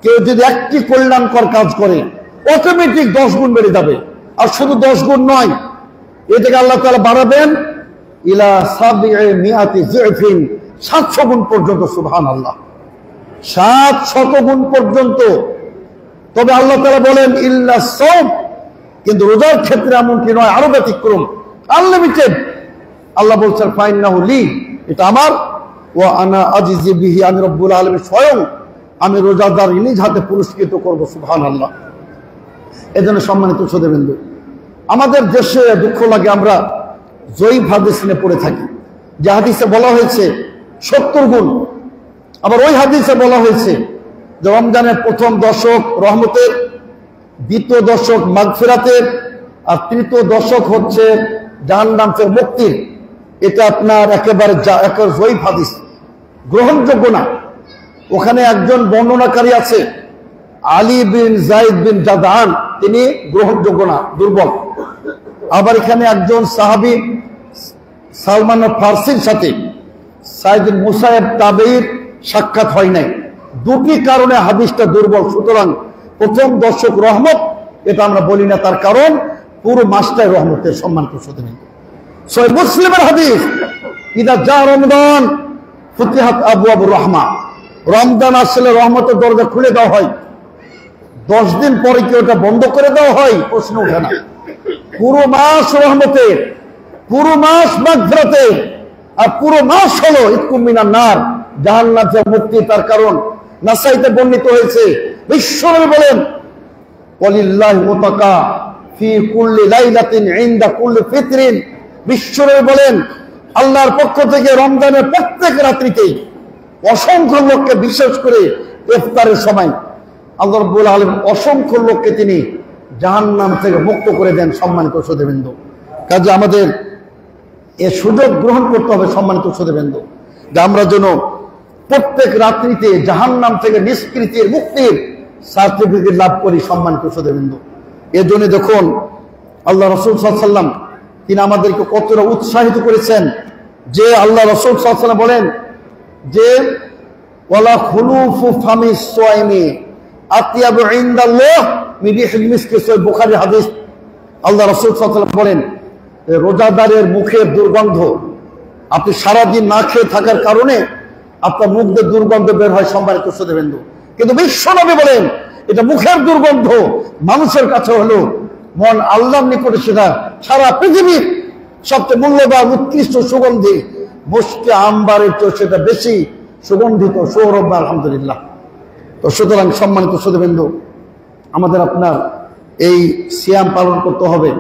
কেউ যদি একটি কল্যাণকর কাজ করে অটোমেটিক 10 গুণ বেড়ে যাবে। আর শুধু 10 গুণ নয়, এটাকে আল্লাহ তাআলা বাড়াবেন ইলা সাবঈ মিআতি যিফিন, 700 গুণ পর্যন্ত। সুবহানাল্লাহ, 700 গুণ পর্যন্ত। তবে আল্লাহ তাআলা বলেন ইল্লা সাওম, কিন্তু রোজার ক্ষেত্রে এমনটি নয়, আরো ব্যতিক্রম, আনলিমিটেড। আল্লাহ বলছেন ফাইন্নাহু লি, এটা আমার, ওয়া আনা আজিজি বিহি, আমি রব্বুল আলামিন স্বয়ং আমি রোজাদার নিজ হাতে পুরস্কৃত করব। সুবহানাল্লাহ। এজন্য সম্মানিত শ্রোতাবৃন্দ, আমাদের দেশে দুঃখ লাগে, আমরা জয়ীফ হাদিস নিয়ে পড়ে থাকি, যে হাদিসে বলা হয়েছে 70 গুণ। আবার ওই হাদিসে বলা হয়েছে যে রমজানের প্রথম দশক রহমতের, দ্বিতীয় দশক মাগফিরাতের, আর তৃতীয় দশক হচ্ছে জাহান্নাম থেকে মুক্তির। এটা আপনার একেবারে জয়ীফ হাদিস, গ্রহণযোগ্য না। ওখানে একজন বর্ণনাকারী আছে আলী বিন যায়েদ বিন জাদআন, তিনি গ্রহণযোগ্য না, দুর্বল। আবার এখানে একজন সাহাবী সালমান ফারসির সাথে সাইদ মুসাইব তাবেঈর সাক্ষাৎ হয় নাই। দুটি কারণে হাদিসটা দুর্বল। সুতরাং প্রথম দশক রহমত এটা আমরা বলি না, তার কারণ পুরো মাসটাই রহমতের। সম্মানিত শ্রোতাবৃন্দ, সহিহ মুসলিমের হাদিস, ইদা জা রমজান ফুতিহাত আবওয়াবুর রাহমা, রমজান আসলে রহমতের দরজা খুলে দেওয়া হয়। 10 দিন পরে কি ওটা বন্ধ করে দেওয়া হয়? প্রশ্ন ওঠে না। পুরো মাস রহমতের, পুরো মাস মাগফিরাতের, আর পুরো মাস হলো ইতকুম মিনান নার, জাহান্নাম থেকে মুক্তি। তার কারণ নাসাইতে বর্ণিত হয়েছে, বিশ্বনবী বলেন ওয়ালিল্লাহি মুতাকা ফি কুল্লি লাইলাতিন ইনদা কুল্লি ফিতরিন। বিশ্বনবী বলেন আল্লাহর পক্ষ থেকে রমজানের প্রত্যেক রাত্রিতেই অসংখ্য লোককে, বিশেষ করে ইফতারের সময় আল্লাহ রাব্বুল আলামিন অসংখ্য লোককে তিনি জাহান্নাম থেকে মুক্ত করে দেন। সম্মানিত শ্রোতাবৃন্দ, কাজে আমাদের এ সুযোগ গ্রহণ করতে হবে। সম্মানিত শ্রোতাবৃন্দ, যে আমরা যেন প্রত্যেক রাত্রিতে জাহান্নাম থেকে নিষ্কৃতির, মুক্তির সার্টিফিকেট লাভ করি। সম্মানিত শ্রোতাবৃন্দ, এর জন্য দেখুন আল্লাহ রাসূল সাল্লাল্লাহু আলাইহি ওয়াসাল্লাম তিনি আমাদেরকে কতটা উৎসাহিত করেছেন, যে আল্লাহ রাসূল সাল্লাল্লাহু আলাইহি ওয়াসাল্লাম বলেন যে ওয়ালা খুলুফু ফামিস সাইমি আতিয়াবু ইনদাল্লাহ মিন রিহিল মিসকি। সহিহ বুখারীর হাদিস। আল্লাহ রাসূল সাল্লাল্লাহু আলাইহি ওয়াসাল্লাম বলেন রোজাদারের মুখের দুর্গন্ধ, আপনি সারাদিন না খেয়ে থাকার কারণে আপনার মুখ দিয়ে দুর্গন্ধ বের হয়। সম্মানিত শ্রোতাবৃন্দ, কিন্তু বিশ্বনবী বলেন এটা মুখের দুর্গন্ধ, মানুষের কাছে হলো মন আল্লাহর নিকটে সেটা সারা পৃথিবীর সবচেয়ে মূল্যবান উৎকৃষ্ট সুগন্ধি, মুশকে আম্বারের চেয়ে সেটা বেশি সুগন্ধিত। সৌরভ, আলহামদুলিল্লাহ। তো সুতরাং সম্মানিত শ্রোতাবৃন্দ, আমাদের আপনার এই সিয়াম পালন করতে হবে।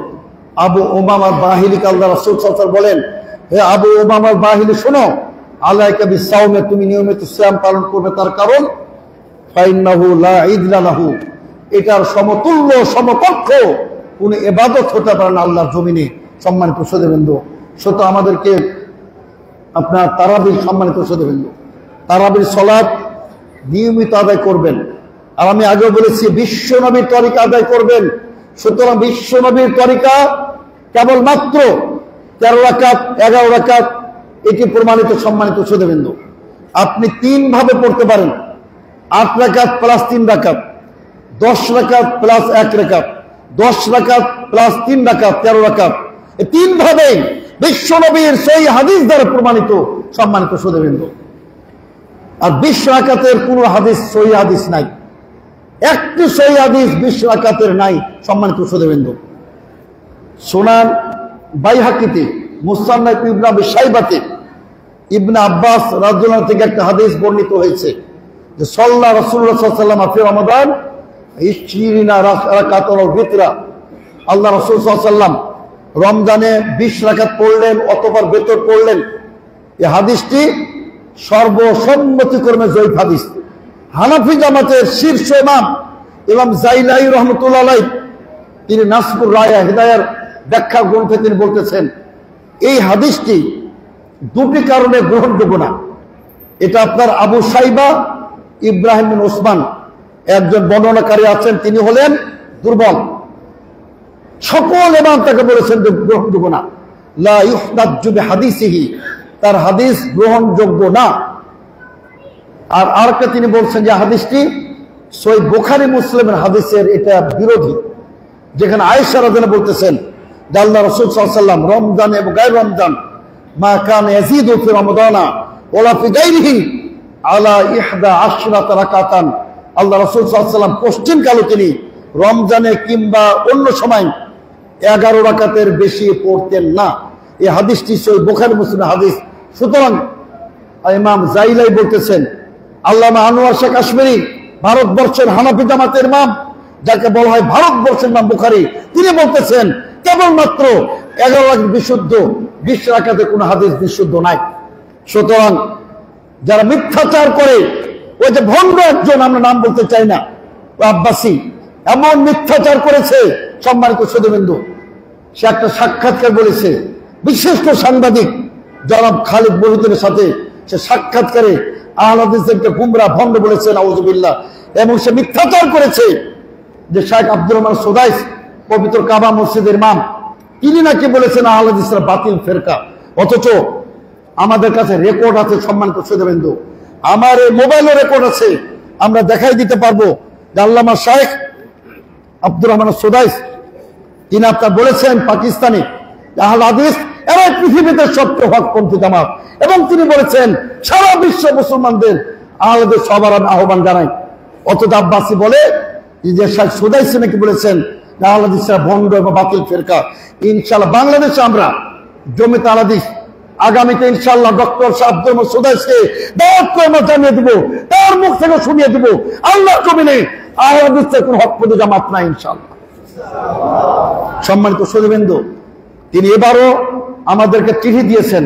আবু উমামার বাহিলিকে আল্লাহ রাসূল সাল্লাল্লাহু আলাইহি ওয়াসাল্লাম বলেন, হে আবু উমামার বাহিলি শোনো, আলাইকা বিসাওমে, তুমি নিয়মিত সিয়াম পালন করবে। তার কারণ ফাইন্নাহু লা ইদলা লাহু, এটার সমতুল্য সমকক্ষ কোন ইবাদত হতে পারে না আল্লাহর জমিনে। সম্মানিত শ্রোতাবৃন্দ, সত আমাদেরকে আপনার তারাবির, সম্মানিত শ্রোতাবৃন্দ, তারাবির সালাত নিয়মিত আদায় করবেন। আর আমি আগেও বলেছি বিশ্বনবীর তরিকা আদায় করবেন। সুতরাং বিশ্বনবীর তরিকা কেবলমাত্র 13 রাকাত, 11 রাকাত, এটি প্রমাণিত। সম্মানিত শ্রোতাবৃন্দ, আপনি 3 ভাবে পড়তে পারেন, 8 রাকাত প্লাস 3 রাকাত, 10 রাকাত প্লাস 1 রাকাত, 10 রাকাত প্লাস 3 রাকাত, 13 রাকাত। এই 3 ভাবে বিশ্বনবীর সেই হাদিস দ্বারা প্রমাণিত। সম্মানিত শ্রোতাবৃন্দ, আর 20 রাকাতের কোন হাদিস, সহিহ হাদিস নাই, একটি সহিহ হাদিস 20 রাকাতের নাই। সম্মানিত শ্রোতাবৃন্দ, সুনান বাইহাকিতে, মুসান্নাফ ইবনে আবি শাইবাতে ইবনে আব্বাস রাদিয়াল্লাহু আনহু থেকে একটা হাদিস বর্ণিত হয়েছে যে সাল্লা রাসূলুল্লাহ সাল্লাল্লাহু আলাইহি ওয়াসাল্লাম ফি রমাদান 20 রাকাতাল ভিতরা। আল্লাহ রাসূল সাল্লাল্লাহু আলাইহি ওয়াসাল্লাম রমজানে 20 রাকাত পড়লেন অথবা বেতর পড়লেন। এই হাদিসটি সর্বসম্মতিক্রমে জয়ীফ হাদিস। হানাফি জামাতের শীর্ষ ইমাম ইমাম জাইলাই রাহমাতুল্লাহ আলাইহি তিনি নাসবুর রায়া হিদায়ার ব্যাখ্যা গ্রন্থে তিনি বলতেছেন এই হাদিসটি 2টি কারণে গ্রহণযোগ্য না। এটা আপনার আবু সাইবা ইব্রাহিম বিন ওসমান একজন বর্ণনাকারী আছেন, তিনি হলেন দুর্বল। সকল ইমাম তাকে বলেছেন যে গ্রহণযোগ্য না, লা ইউহতাজ্জু বিহাদিসিহি, তার হাদিস গ্রহণযোগ্য না। আর আরেকটা তিনি বলছেন যে হাদিসটি সহিহ বুখারী মুসলিমের হাদিসের এটা বিরোধী, যেখানে আয়েশা রাদিয়াল্লাহু বলতেছেন যে আল্লাহ রাসূল সাল্লাল্লাহু আলাইহি ওয়াসাল্লাম রমজান এবং গায়র রমজান মা কান ইয়াজিদু ফি রমাদানা ওয়ালা ফি গায়রিহি আলা 11 রাকাতান, আল্লাহ রাসূল সাল্লাল্লাহু আলাইহি ওয়াসাল্লাম পশ্চিমকালে তিনি রমজানে কিংবা অন্য সময় 11 রাকাতের বেশি পড়তেন না। এই হাদিসটি সহিহ বুখারী মুসলিমের হাদিস। সুতরাং ইমাম জাইলাই বলতেছেন, আল্লামা আনোয়ার শাহ কাশ্মীরি ভারতবর্ষের হানাফি জামাতের ইমাম, যাকে বলা হয় ভারতবর্ষের ইমাম বুখারী, তিনি বলতেছেন কেবলমাত্র 11 রাকাত বিশুদ্ধ, 20 রাকাতে কোনো হাদিস বিশুদ্ধ নাই। সুতরাং যারা মিথ্যাচার করে, ওই যে ভণ্ড একজন, আমরা নাম বলতে চাই না, আব্বাসী, এমন মিথ্যাচার করেছে সম্মানিত সুধীবৃন্দু। সে একটা সাক্ষাৎকার বলেছে, বিশিষ্ট সাংবাদিক জনাব খালিদ মহিউদ্দিনের সাথে সে সাক্ষাৎকারে আহলে হাদিসদেরকে গুমরা ভণ্ড বলেছেন, আউযুবিল্লাহ। এবং সে মিথ্যাচার করেছে যে শেখ আব্দুর রহমান সুদাইস পবিত্র কাবা মসজিদের ইমাম, তিনি নাকি বলেছেন আহলে হাদিসরা বাতিল ফেরকা। অথচ আমাদের কাছে রেকর্ড আছে সম্মানিত সুধীবৃন্দু, আমার এই মোবাইলে রেকর্ড আছে, আমরা দেখাই দিতে পারবো যে আল্লামা শেখ আব্দুর রহমান সুদাইস তিনি আপনার বলেছেন পাকিস্তানে আহলে হাদিস এরা পৃথিবীতে সবচেয়ে হকপন্থী জামাত, এবং তিনি বলেছেন সারা বিশ্ব মুসলমানদের আহলে হাদিস সবার আমি আহ্বান জানাই। অথচ আব্বাসী বলে যে শেখ সুদাইস নাকি বলেছেন আহলে হাদিসরা ভণ্ড এবং বাতিল ফেরকা। ইনশাআল্লাহ বাংলাদেশে আমরা জমিয়ত আহলে হাদিস আগামীতে ইনশাআল্লাহ ডক্টর আব্দুর রহমান সুদাইসকে দাওয়াত করে আমরা জানিয়ে দেব, তার মুখ থেকে শুনিয়ে দেব আল্লাহর জমিনে আহলে হাদিসের কোনো হকপন্থী জামাত নাই ইনশাআল্লাহ। সম্মানিত সুধীবৃন্দু, তিনি এবারও আমাদেরকে চিঠি দিয়েছেন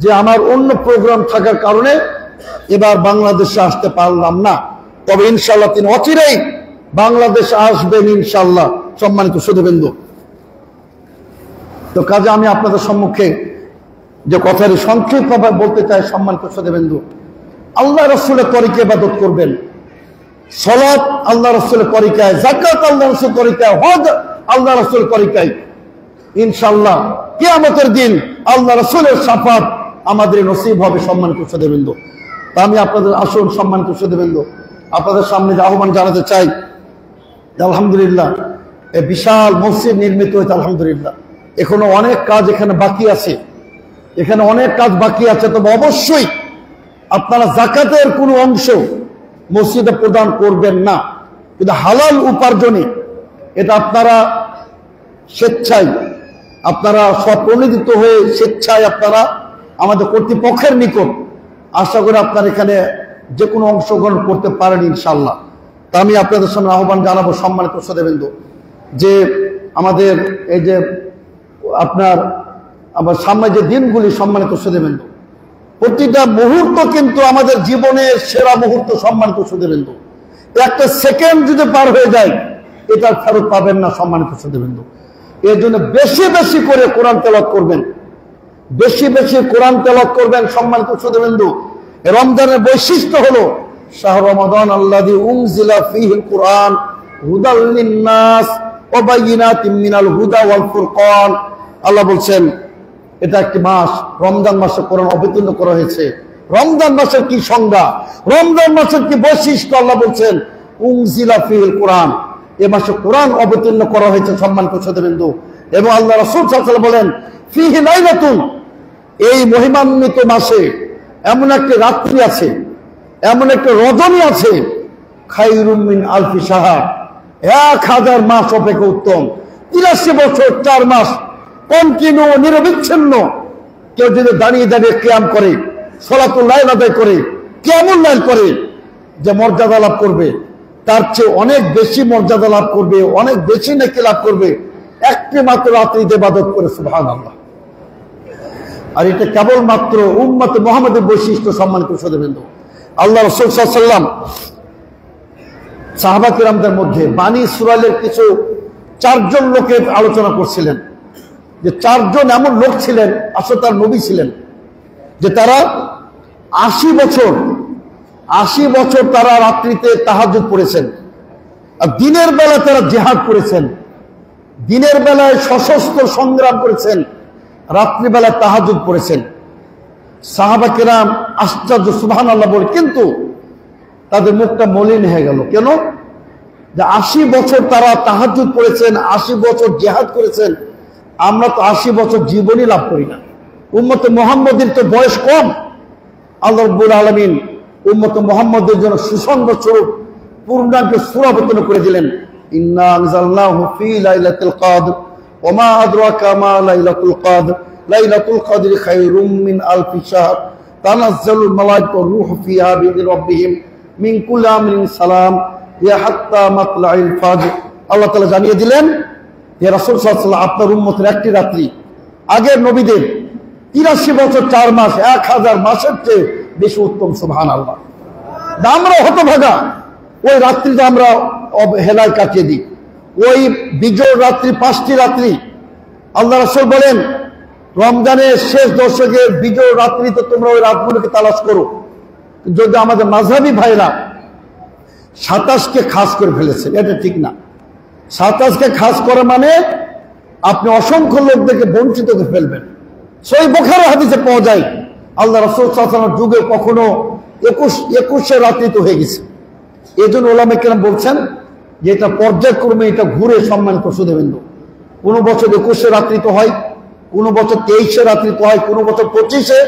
যে আমার অন্য প্রোগ্রাম থাকার কারণে এবার বাংলাদেশে আসতে পারলাম না, তবে ইনশাআল্লাহ তিনি অচিরেই বাংলাদেশে আসবেন ইনশাআল্লাহ। সম্মানিত সুধীবৃন্দু, তো কাজে আমি আপনাদের সম্মুখে যে কথাটি সংক্ষেপভাবে বলতে চাই, সম্মানিত সুধীবৃন্দু, আল্লাহ রাসূলের তরিকে ইবাদত করবেন, সালাত আল্লাহ রাসূলের তরিকায়, যাকাত আল্লাহ রাসূলের তরিকায়, হজ আল্লাহ রাসূলের তরিকায়, ইনশাআল্লাহ কিয়ামতের দিন আল্লাহ রাসূলের শাফাত আমাদের নসিব হবে। সম্মানিত সুধীবৃন্দু, তা আমি আপনাদের আসুন সম্মানিত সুধীবৃন্দু আপনাদের সামনে যে আহ্বান জানাতে চাই, আলহামদুলিল্লাহ এই বিশাল মসজিদ নির্মিত হয়েছে, আলহামদুলিল্লাহ এখনো অনেক কাজ এখানে বাকি আছে, এখানে অনেক কাজ বাকি আছে। তবে অবশ্যই আপনারা যাকাতের কোনো অংশ মসজিদে প্রদান করবেন না, কিন্তু হালাল উপার্জনে এটা আপনারা স্বেচ্ছায়, আপনারা স্বপ্রণোদিত হয়ে স্বেচ্ছায় আপনারা আমাদের কর্তৃপক্ষের নিকট আশা করে আপনারা এখানে যে কোনো অংশগ্রহণ করতে পারেন ইনশাআল্লাহ। তা আমি আপনাদের সামনে আহ্বান জানাবো সম্মানিত সুধীবৃন্দু, যে আমাদের এই যে আপনার আবার সামনে যে দিনগুলি, সম্মানিত সুধীবৃন্দু, প্রতিটা মুহূর্ত কিন্তু আমাদের জীবনের সেরা মুহূর্ত। সম্মানিত সুধীবৃন্দু, একটা সেকেন্ড যদি পার হয়ে যায় এটা ফেরত পাবেন না। সম্মানিত সুধীবৃন্দু, এর জন্য বেশি বেশি করে কোরআন তেলাওয়াত করবেন, বেশি বেশি কোরআন তেলাওয়াত করবেন। সম্মানিত সুধীবৃন্দু, রমজানের বৈশিষ্ট্য হলো শাহরু রমাদান আল্লাযী উনজিলা ফীহিল কুরআন হুদাল লিন-নাস ওয়া বায়িনাতিন মিনাল হুদা ওয়াল ফুরকান। আল্লাহ বলছেন এটা একটি মাস, রমজান মাসে কোরআন অবতীর্ণ করা হয়েছে। রমজান মাসের কি সংজ্ঞা, রমজান মাসের কি বৈশিষ্ট্য, আল্লাহ বলছেন উনজিলা ফীহিল কুরআন, এ মাসে কোরআন অবতীর্ণ করা হয়েছে। সম্মানিত সুধীবৃন্দু, এবং আল্লাহ রাসূল সাল্লাল্লাহু আলাইহি ওয়াসাল্লাম বলেন ফীহি লাইলাতুন, এই মহিমান্বিত মাসে এমন একটি রাত্রি আছে, এমন একটা রজনী আছে, খায়রুম মিন আলফি শাহর, 1000 মাস অপেক্ষা উত্তম। 83 বছর 4 মাস কন্টিনিউ নিরবিচ্ছিন্ন কেউ যদি দাঁড়িয়ে দাঁড়িয়ে কিয়াম করে, সালাতুল লাইল আদায় করে, কিয়ামুল লাইল করে, যে মর্যাদা লাভ করবে তার চেয়ে অনেক বেশি মর্যাদা লাভ করবে, অনেক বেশি নেকি লাভ করবে একটি মাত্র রাত্রিতে ইবাদত করে। সুবহানাল্লাহ। আর এটা কেবলমাত্র উম্মতে মুহাম্মাদের বৈশিষ্ট্য। সম্মানিত সুধীবৃন্দু, আল্লাহ রাসূল সাল্লাল্লাহু আলাইহি ওয়াসাল্লাম সাহাবা কিরামদের মধ্যে বানী ইসরাঈলের কিছু 4 জন লোকের আলোচনা করছিলেন, যে 4 জন এমন লোক ছিলেন, আসলে তার নবী ছিলেন, যে তারা 80 বছর তারা রাত্রিতে তাহাজ্জুদ পড়েছেন, আর দিনের বেলা তারা জিহাদ করেছেন। দিনের বেলায় সশস্ত্র সংগ্রাম করেছেন, রাত্রিবেলায় তাহাজ্জুদ পড়েছেন। সাহাবা কেরাম আশ্চর্য সুবহানাল্লাহ বলে, কিন্তু তাদের মুখটা মলিন হয়ে গেল। কেন? যে 80 বছর তারা তাহাজ্জুদ পড়েছেন, 80 বছর জিহাদ করেছেন, আমরা তো 80 বছর জীবনই লাভ করি না। উম্মতে মুহাম্মদের তো বয়স কম। আল্লাহ রাব্বুল আলামিন উম্মতে মুহাম্মদের জন্য সুসংবাদ স্বরূপ পূর্ণাঙ্গ সূরা অবতীর্ণ করে দিলেন, ইন্না আনজালনাহু ফি লাইলাতুল কদর ওয়া মা আদরাকা মা লাইলাতুল কদর লাইলাতুল কদরি খায়রুম মিন আলফি শাহর তানাজ্জালুল মালায়েকাতু ওয়ার রূহু ফিহা বিইذনি রাব্বিহিম মিন কুল্লি আমরিন সালাম ইয়া হাত্তা মাতলাইল ফাজর। আল্লাহ তাআলা জানিয়ে দিলেন, হে রাসূল সাল্লাল্লাহু আলাইহি ওয়াসাল্লাম, আপনার উম্মতের একটি রাত্রি আগের নবীদের 83 বছর 4 মাস 1000 মাসের চেয়ে বেশি উত্তম। সুবহানাল্লাহ। আমরা হতভাগা, ওই রাত্রিটা আমরা অবহেলায় কাটিয়ে দিই। ওই বিজয় রাত্রি 5টি রাত্রি, আল্লাহ রাসূল বলেন রমজানের শেষ দশকের বিজয় রাত্রিতে তোমরা ওই রাতগুলোকে তালাশ করো। যদি আমাদের মাযহাবী ভাইরা 27কে খাস করে ফেলেছে, এটা ঠিক না। 27কে খাস করা মানে আপনি অসংখ্য লোকদেরকে বঞ্চিত করে ফেলবেন। সহিহ বুখারী হাদিসে পাওয়া যায় আল্লাহ রাসূল সাল্লাল্লাহু আলাইহি ওয়াসাল্লাম যুগে কখনো 21 রাত্রি তো হয়ে গেছে। এই জন্য ওলামা কেরাম বলছেন যে এটা পর্যায়ক্রমে এটা ঘুরে সম্মানিত সুধীবৃন্দ। কোনো বছর 21 রাত্রি তো হয়, কোনো বছর 23 রাত্রি তো হয়, কোনো বছর 25,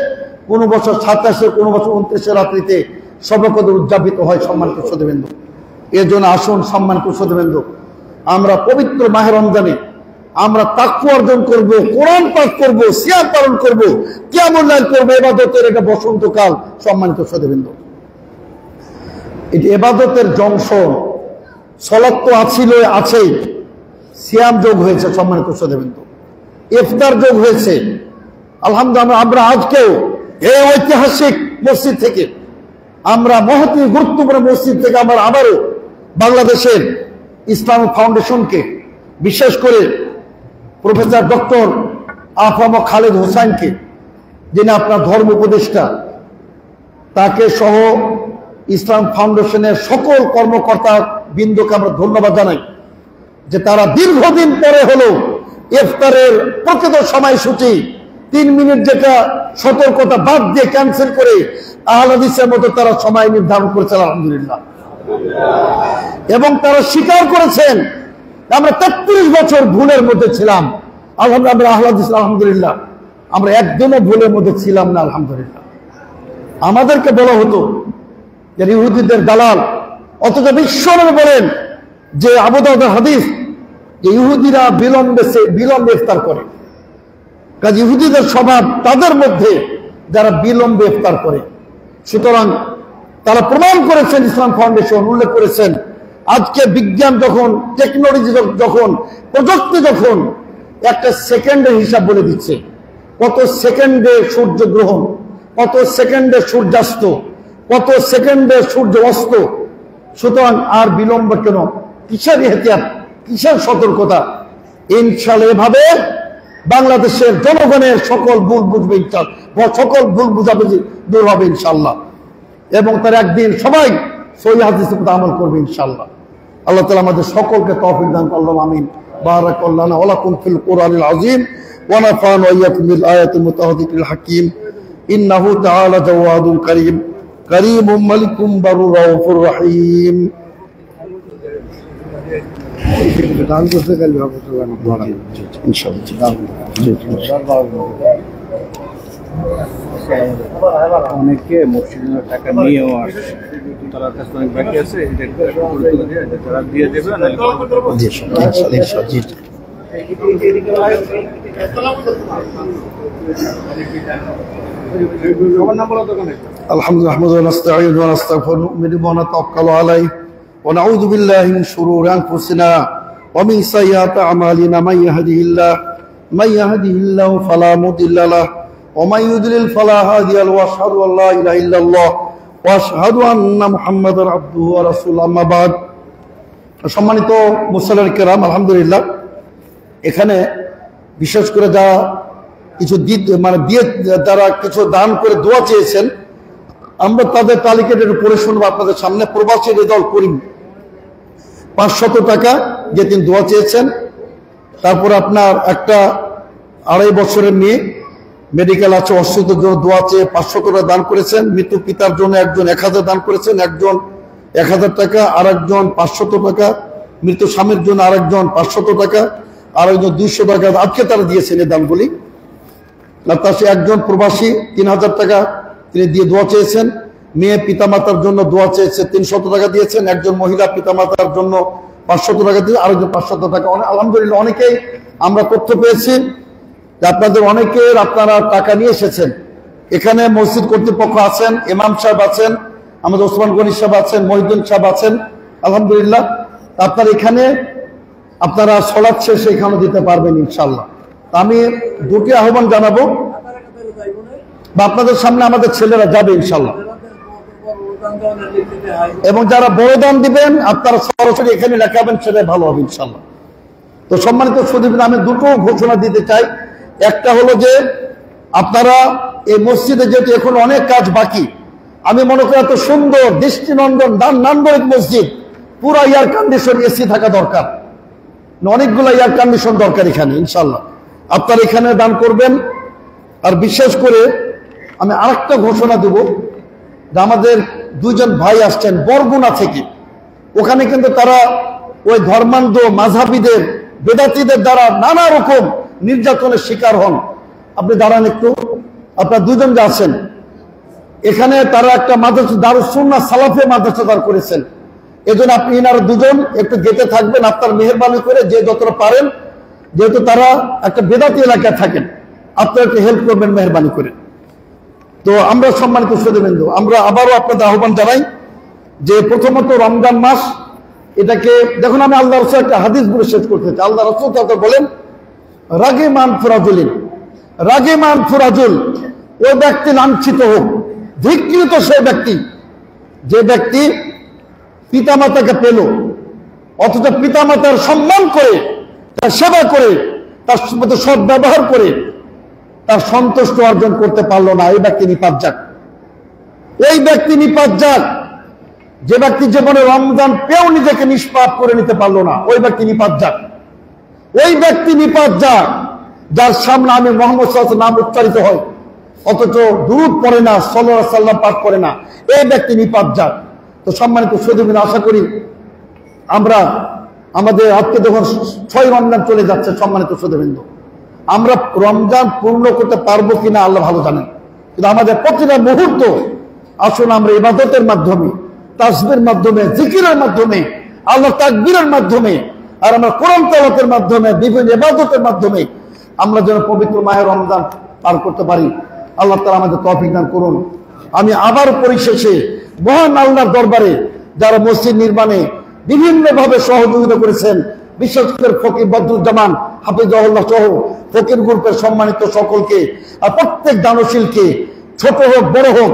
কোনো বছর 27, কোনো বছর 29 রাত্রিতে সবকত উদযাপিত হয় সম্মানিত সুধীবৃন্দ। এর জন্য আসুন সম্মানিত সুধীবৃন্দ, আমরা পবিত্র মাহে রমজানে আমরা তাকওয়া অর্জন করব, কোরআন পাঠ করব, সিয়াম পালন করব, কিয়ামুল লাইল করব, ইবাদতের এটা বসন্তকাল সম্মানিত সুধীবৃন্দ। এটি ইবাদতের জংশন। সালাত তো আছেই, সিয়াম যোগ হয়েছে সম্মানিত সুধীবৃন্দ, ইফতার যোগ হয়েছে। আলহামদুলিল্লাহ আমরা আজকেও এই ঐতিহাসিক মসজিদ থেকে, আমরা মহতী গুরুত্বপূর্ণ মসজিদ থেকে আমরা আবারও বাংলাদেশের ইসলামিক ফাউন্ডেশনকে, বিশেষ করে প্রফেসর ডক্টর আফম খালেদ হোসাইনকে, যিনি আপনার ধর্ম উপদেষ্টা, তাকে সহ ইসলাম ফাউন্ডেশনের সকল কর্মকর্তা বৃন্দকে আমরা ধন্যবাদ জানাই যে তারা দীর্ঘদিন পরে হলেও ইফতারের প্রকৃত সময়সূচি 3 মিনিট যেটা সতর্কতা বাদ দিয়ে ক্যান্সেল করে আহলে হাদিসের মতো তারা সময় নির্ধারণ করেছেন আলহামদুলিল্লাহ। এবং তারা স্বীকার করেছেন আমরা 33 বছর ভুলের মধ্যে ছিলাম। আলহামদুলিল্লাহ, আমরা আহলে হাদিস আলহামদুলিল্লাহ আমরা একদমও ভুলের মধ্যে ছিলাম না আলহামদুলিল্লাহ। আমাদেরকে বলা হতো যে ইহুদিদের দালাল, অথচ বিশ্বনবী বলেন যে আবু দাউদের হাদিস যে ইহুদিরা বিলম্বে ইফতার করে। কাজে ইহুদিদের স্বভাব তাদের মধ্যে যারা বিলম্বে ইফতার করে। সুতরাং তারা প্রমাণ করেছেন, ইসলাম ফাউন্ডেশন উল্লেখ করেছেন, আজকে বিজ্ঞান যখন, টেকনোলজি যখন, প্রযুক্তি যখন একটা সেকেন্ডের হিসাব বলে দিচ্ছে, কত সেকেন্ডে সূর্য গ্রহণ, কত সেকেন্ডে সূর্যাস্ত, কত সেকেন্ডে সূর্য অস্ত। সুতরাং আর বিলম্ব কেন? কিসের ইহতিয়াত, কিসের সতর্কতা? ইনশাআল্লাহ এভাবে বাংলাদেশের জনগণের সকল ভুল বুঝবে ইনশাআল্লাহ, সকল ভুল বুঝাবুঝি দূর হবে ইনশাআল্লাহ, এবং তার একদিন সবাই সহিহ হাদিসের উপর আমল করবে ইনশাআল্লাহ। আল্লাহ তাআলা আমাদের সকলকে তৌফিক দান করুন, আমিন। বারাকাল্লাহু লানা ওয়া লাকুম ফিল কুরআনিল আযীম ওয়া নাফা'না ওয়া ইয়্যাকুম বিল আয়াতিল মুতাহাদ্দিকিল হাকীম। ইন্নাহু তাআলা জাওয়াদুন কারীম কারীমুম মালিকুম বারুর রাউফুর রহিম। দান করতে গেলে হবে ইনশাআল্লাহ।
অনেকে মসজিদের টাকা নিয়েও আসে, তারা কাছে অনেক বাকি আছে, তারা দিয়ে দেবে।
ونعوذ بالله من شرور أنفسنا ومن سيئات أعمالنا من يهده الله فلا مضل له ومن يضلل فلا هادي له وأشهد أن لا إله إلا الله وأشهد أن محمدا عبده ورسوله أما بعد। সম্মানিত মুসল্লির কিরাম, আলহামদুলিল্লাহ এখানে বিশেষ করে যারা কিছু যারা কিছু দান করে দোয়া চেয়েছেন, আমরা তাদের তালিকাটা পড়ে শুনবো আপনাদের সামনে। প্রবাসী রেজাউল করিম 500 টাকা যে তিনি দোয়া চেয়েছেন, তারপর আপনার একটা 2.5 বছরের মেয়ে মেডিকেল আছে, অসুস্থতার জন্য দোয়া চেয়ে 500 টাকা দান করেছেন। মৃত্যু পিতার জন্য একজন 1000 দান করেছেন, একজন 1000 টাকা, আর একজন 500 টাকা। মৃত স্বামীর জন্য আরেকজন 500 টাকা, আরেকজন 200 টাকা আজকে তারা দিয়েছেন এই দানগুলি। তার সে একজন প্রবাসী 3000 টাকা তিনি দিয়ে দোয়া চেয়েছেন। মেয়ে পিতামাতার জন্য দোয়া চেয়েছে, 300 টাকা দিয়েছেন। একজন মহিলা পিতামাতার জন্য 500 টাকা দিয়ে, আরেকজন 500 টাকা। আলহামদুলিল্লাহ অনেকেই আমরা তথ্য পেয়েছি যে আপনাদের অনেকের আপনারা টাকা নিয়ে এসেছেন। এখানে মসজিদ কর্তৃপক্ষ আছেন, ইমাম সাহেব আছেন, আমাদের ওসমান গনি সাহেব আছেন, মহিউদ্দিন সাহেব আছেন। আলহামদুলিল্লাহ আপনার এখানে আপনারা সলাৎ শেষে এখানে দিতে পারবেন ইনশাল্লাহ। আমি দুটি আহ্বান জানাবো, বা আপনাদের সামনে আমাদের ছেলেরা যাবে ইনশাল্লাহ, এবং যারা বড় দান দিবেন আপনারা সরাসরি এখানে লেখাবেন, সেটাই ভালো হবে ইনশাল্লাহ। তো সম্মানিত সুধীবৃন্দ, আমি দুটো ঘোষণা দিতে চাই। একটা হলো যে আপনারা এই মসজিদে যেহেতু এখন অনেক কাজ বাকি, আমি মনে করি এত সুন্দর দৃষ্টিনন্দন নান্দনিক মসজিদ, পুরো এয়ার কন্ডিশন এসি থাকা দরকার, অনেকগুলো এয়ার কন্ডিশন দরকার এখানে ইনশাল্লাহ। আপনারা এখানে দান করবেন। আর বিশেষ করে আমি আরেকটা ঘোষণা দেব যে আমাদের 2জন ভাই আসছেন বরগুনা থেকে। ওখানে কিন্তু তারা ওই ধর্মান্ধ মাযহাবীদের বেদাতীদের দ্বারা নানা রকম নির্যাতনের শিকার হন। আপনি দাঁড়ান একটু, আপনার 2জন যে আছেন এখানে, তারা একটা মাদ্রাসা দারুস সুন্নাহ সালাফে মাদ্রাসা দাঁড় করেছেন। এজন্য আপনি এনারা 2জন একটু গেটে থাকবেন, আপনার মেহেরবানি করে যে যতটা পারেন, যেহেতু তারা একটা বেদাতি এলাকায় থাকেন, আপনারা একটু হেল্প করবেন মেহেরবানি করে। তো আমরা সম্মানিত সুধীবৃন্দ, আমরা আবারও আপনাদের আহ্বান জানাই যে প্রথমত রমজান মাস, এটাকে দেখুন, আমি আল্লাহ রাসূল একটা হাদিস বলে শেষ করতে চাই। আল্লাহ রাসূল তাকে বলেন, রাগিমান ফুরাজুলিন, রাগিমান ফুরাজুল, ওই ব্যক্তি লাঞ্ছিত হোক, ধিক্কৃত সেই ব্যক্তি, যে ব্যক্তি পিতামাতাকে পেল অথচ পিতামাতার সম্মান করে, তার সেবা করে, তার মতো সৎ ব্যবহার করে তার সন্তুষ্ট অর্জন করতে পারলো না, এই ব্যক্তি নিপাত যাক। ওই ব্যক্তি নিপাত যাক যে ব্যক্তি জীবনে রমজান পেয়েও নিজেকে নিষ্পাপ করে নিতে পারলো না, ওই ব্যক্তি নিপাত যাক। ওই ব্যক্তি নিপাত যাক যার সামনে আমি মুহাম্মদ সাল্লাল্লাহু আলাইহি ওয়াসাল্লাম নাম উচ্চারিত হয় অথচ দুরূদ পড়ে না, সাল্লাল্লাহু আলাইহি ওয়াসাল্লাম পাঠ করে না, এই ব্যক্তি নিপাত যাক। তো সম্মানিত সুধীবৃন্দ, আশা করি আমরা আমাদের আজকে যখন 6 রমজান চলে যাচ্ছে, সম্মানিত সুধীবৃন্দ, আমরা রমজান পূর্ণ করতে পারবো কিনা আল্লাহ ভালো জানেন, কিন্তু আমাদের প্রতিটা মুহূর্ত আসুন আমরা ইবাদতের মাধ্যমে, তাসবিহের মাধ্যমে, জিকিরের মাধ্যমে, আল্লাহ তাকবীরের মাধ্যমে, আর আমরা কোরআন তেলাওয়াতের মাধ্যমে, বিভিন্ন ইবাদতের মাধ্যমে আমরা যেন পবিত্র মাহে রমজান পার করতে পারি। আল্লাহ তাআলা আমাদের তৌফিক দান করুন। আমি আবার পরিশেষে মহান আল্লাহর দরবারে যারা মসজিদ নির্মাণে বিভিন্নভাবে সহযোগিতা করেছেন, বিশেষ করে ফকির বদরুজ্জামান হাফিজাহুল্লাহ সহ ফকির গ্রুপের সম্মানিত সকলকে, আর প্রত্যেক দানশীলকে, ছোট হোক বড় হোক,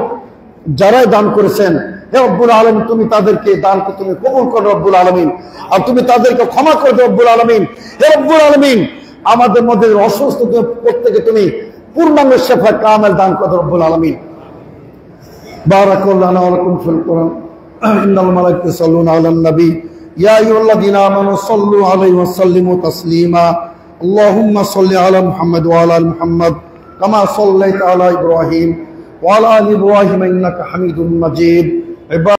যারাই দান করেছেন, হে রব্বুল আলামিন, তুমি তাদেরকে দানকে তুমি কবুল করো রব্বুল আলামিন, আর তুমি তাদেরকে ক্ষমা করে দাও রব্বুল আলামিন। হে রব্বুল আলামিন, আমাদের মধ্যে অসুস্থ প্রত্যেকে তুমি পূর্ণাঙ্গ শেফা কামেল দান করো রব্বুল আলামিন। বারাকাল্লাহু লানা ওয়া লাকুম ফিল কুরআন, ইন্নাল মালাইকাতা ইউসাল্লুনা আলান নবী, ইয়া আইয়ুহাল্লাযীনা আমানু সাল্লু আলাইহি ওয়া সাল্লিমু তাসলিমা। আল্লাহুম্মা সাল্লি আলা মুহাম্মাদ ওয়া আলা আলি মুহাম্মাদ কামা সাল্লাইতা আলা ইব্রাহিম ওয়া আলা আলি ইব্রাহিম ইন্নাকা হামিদুম মাজিদ।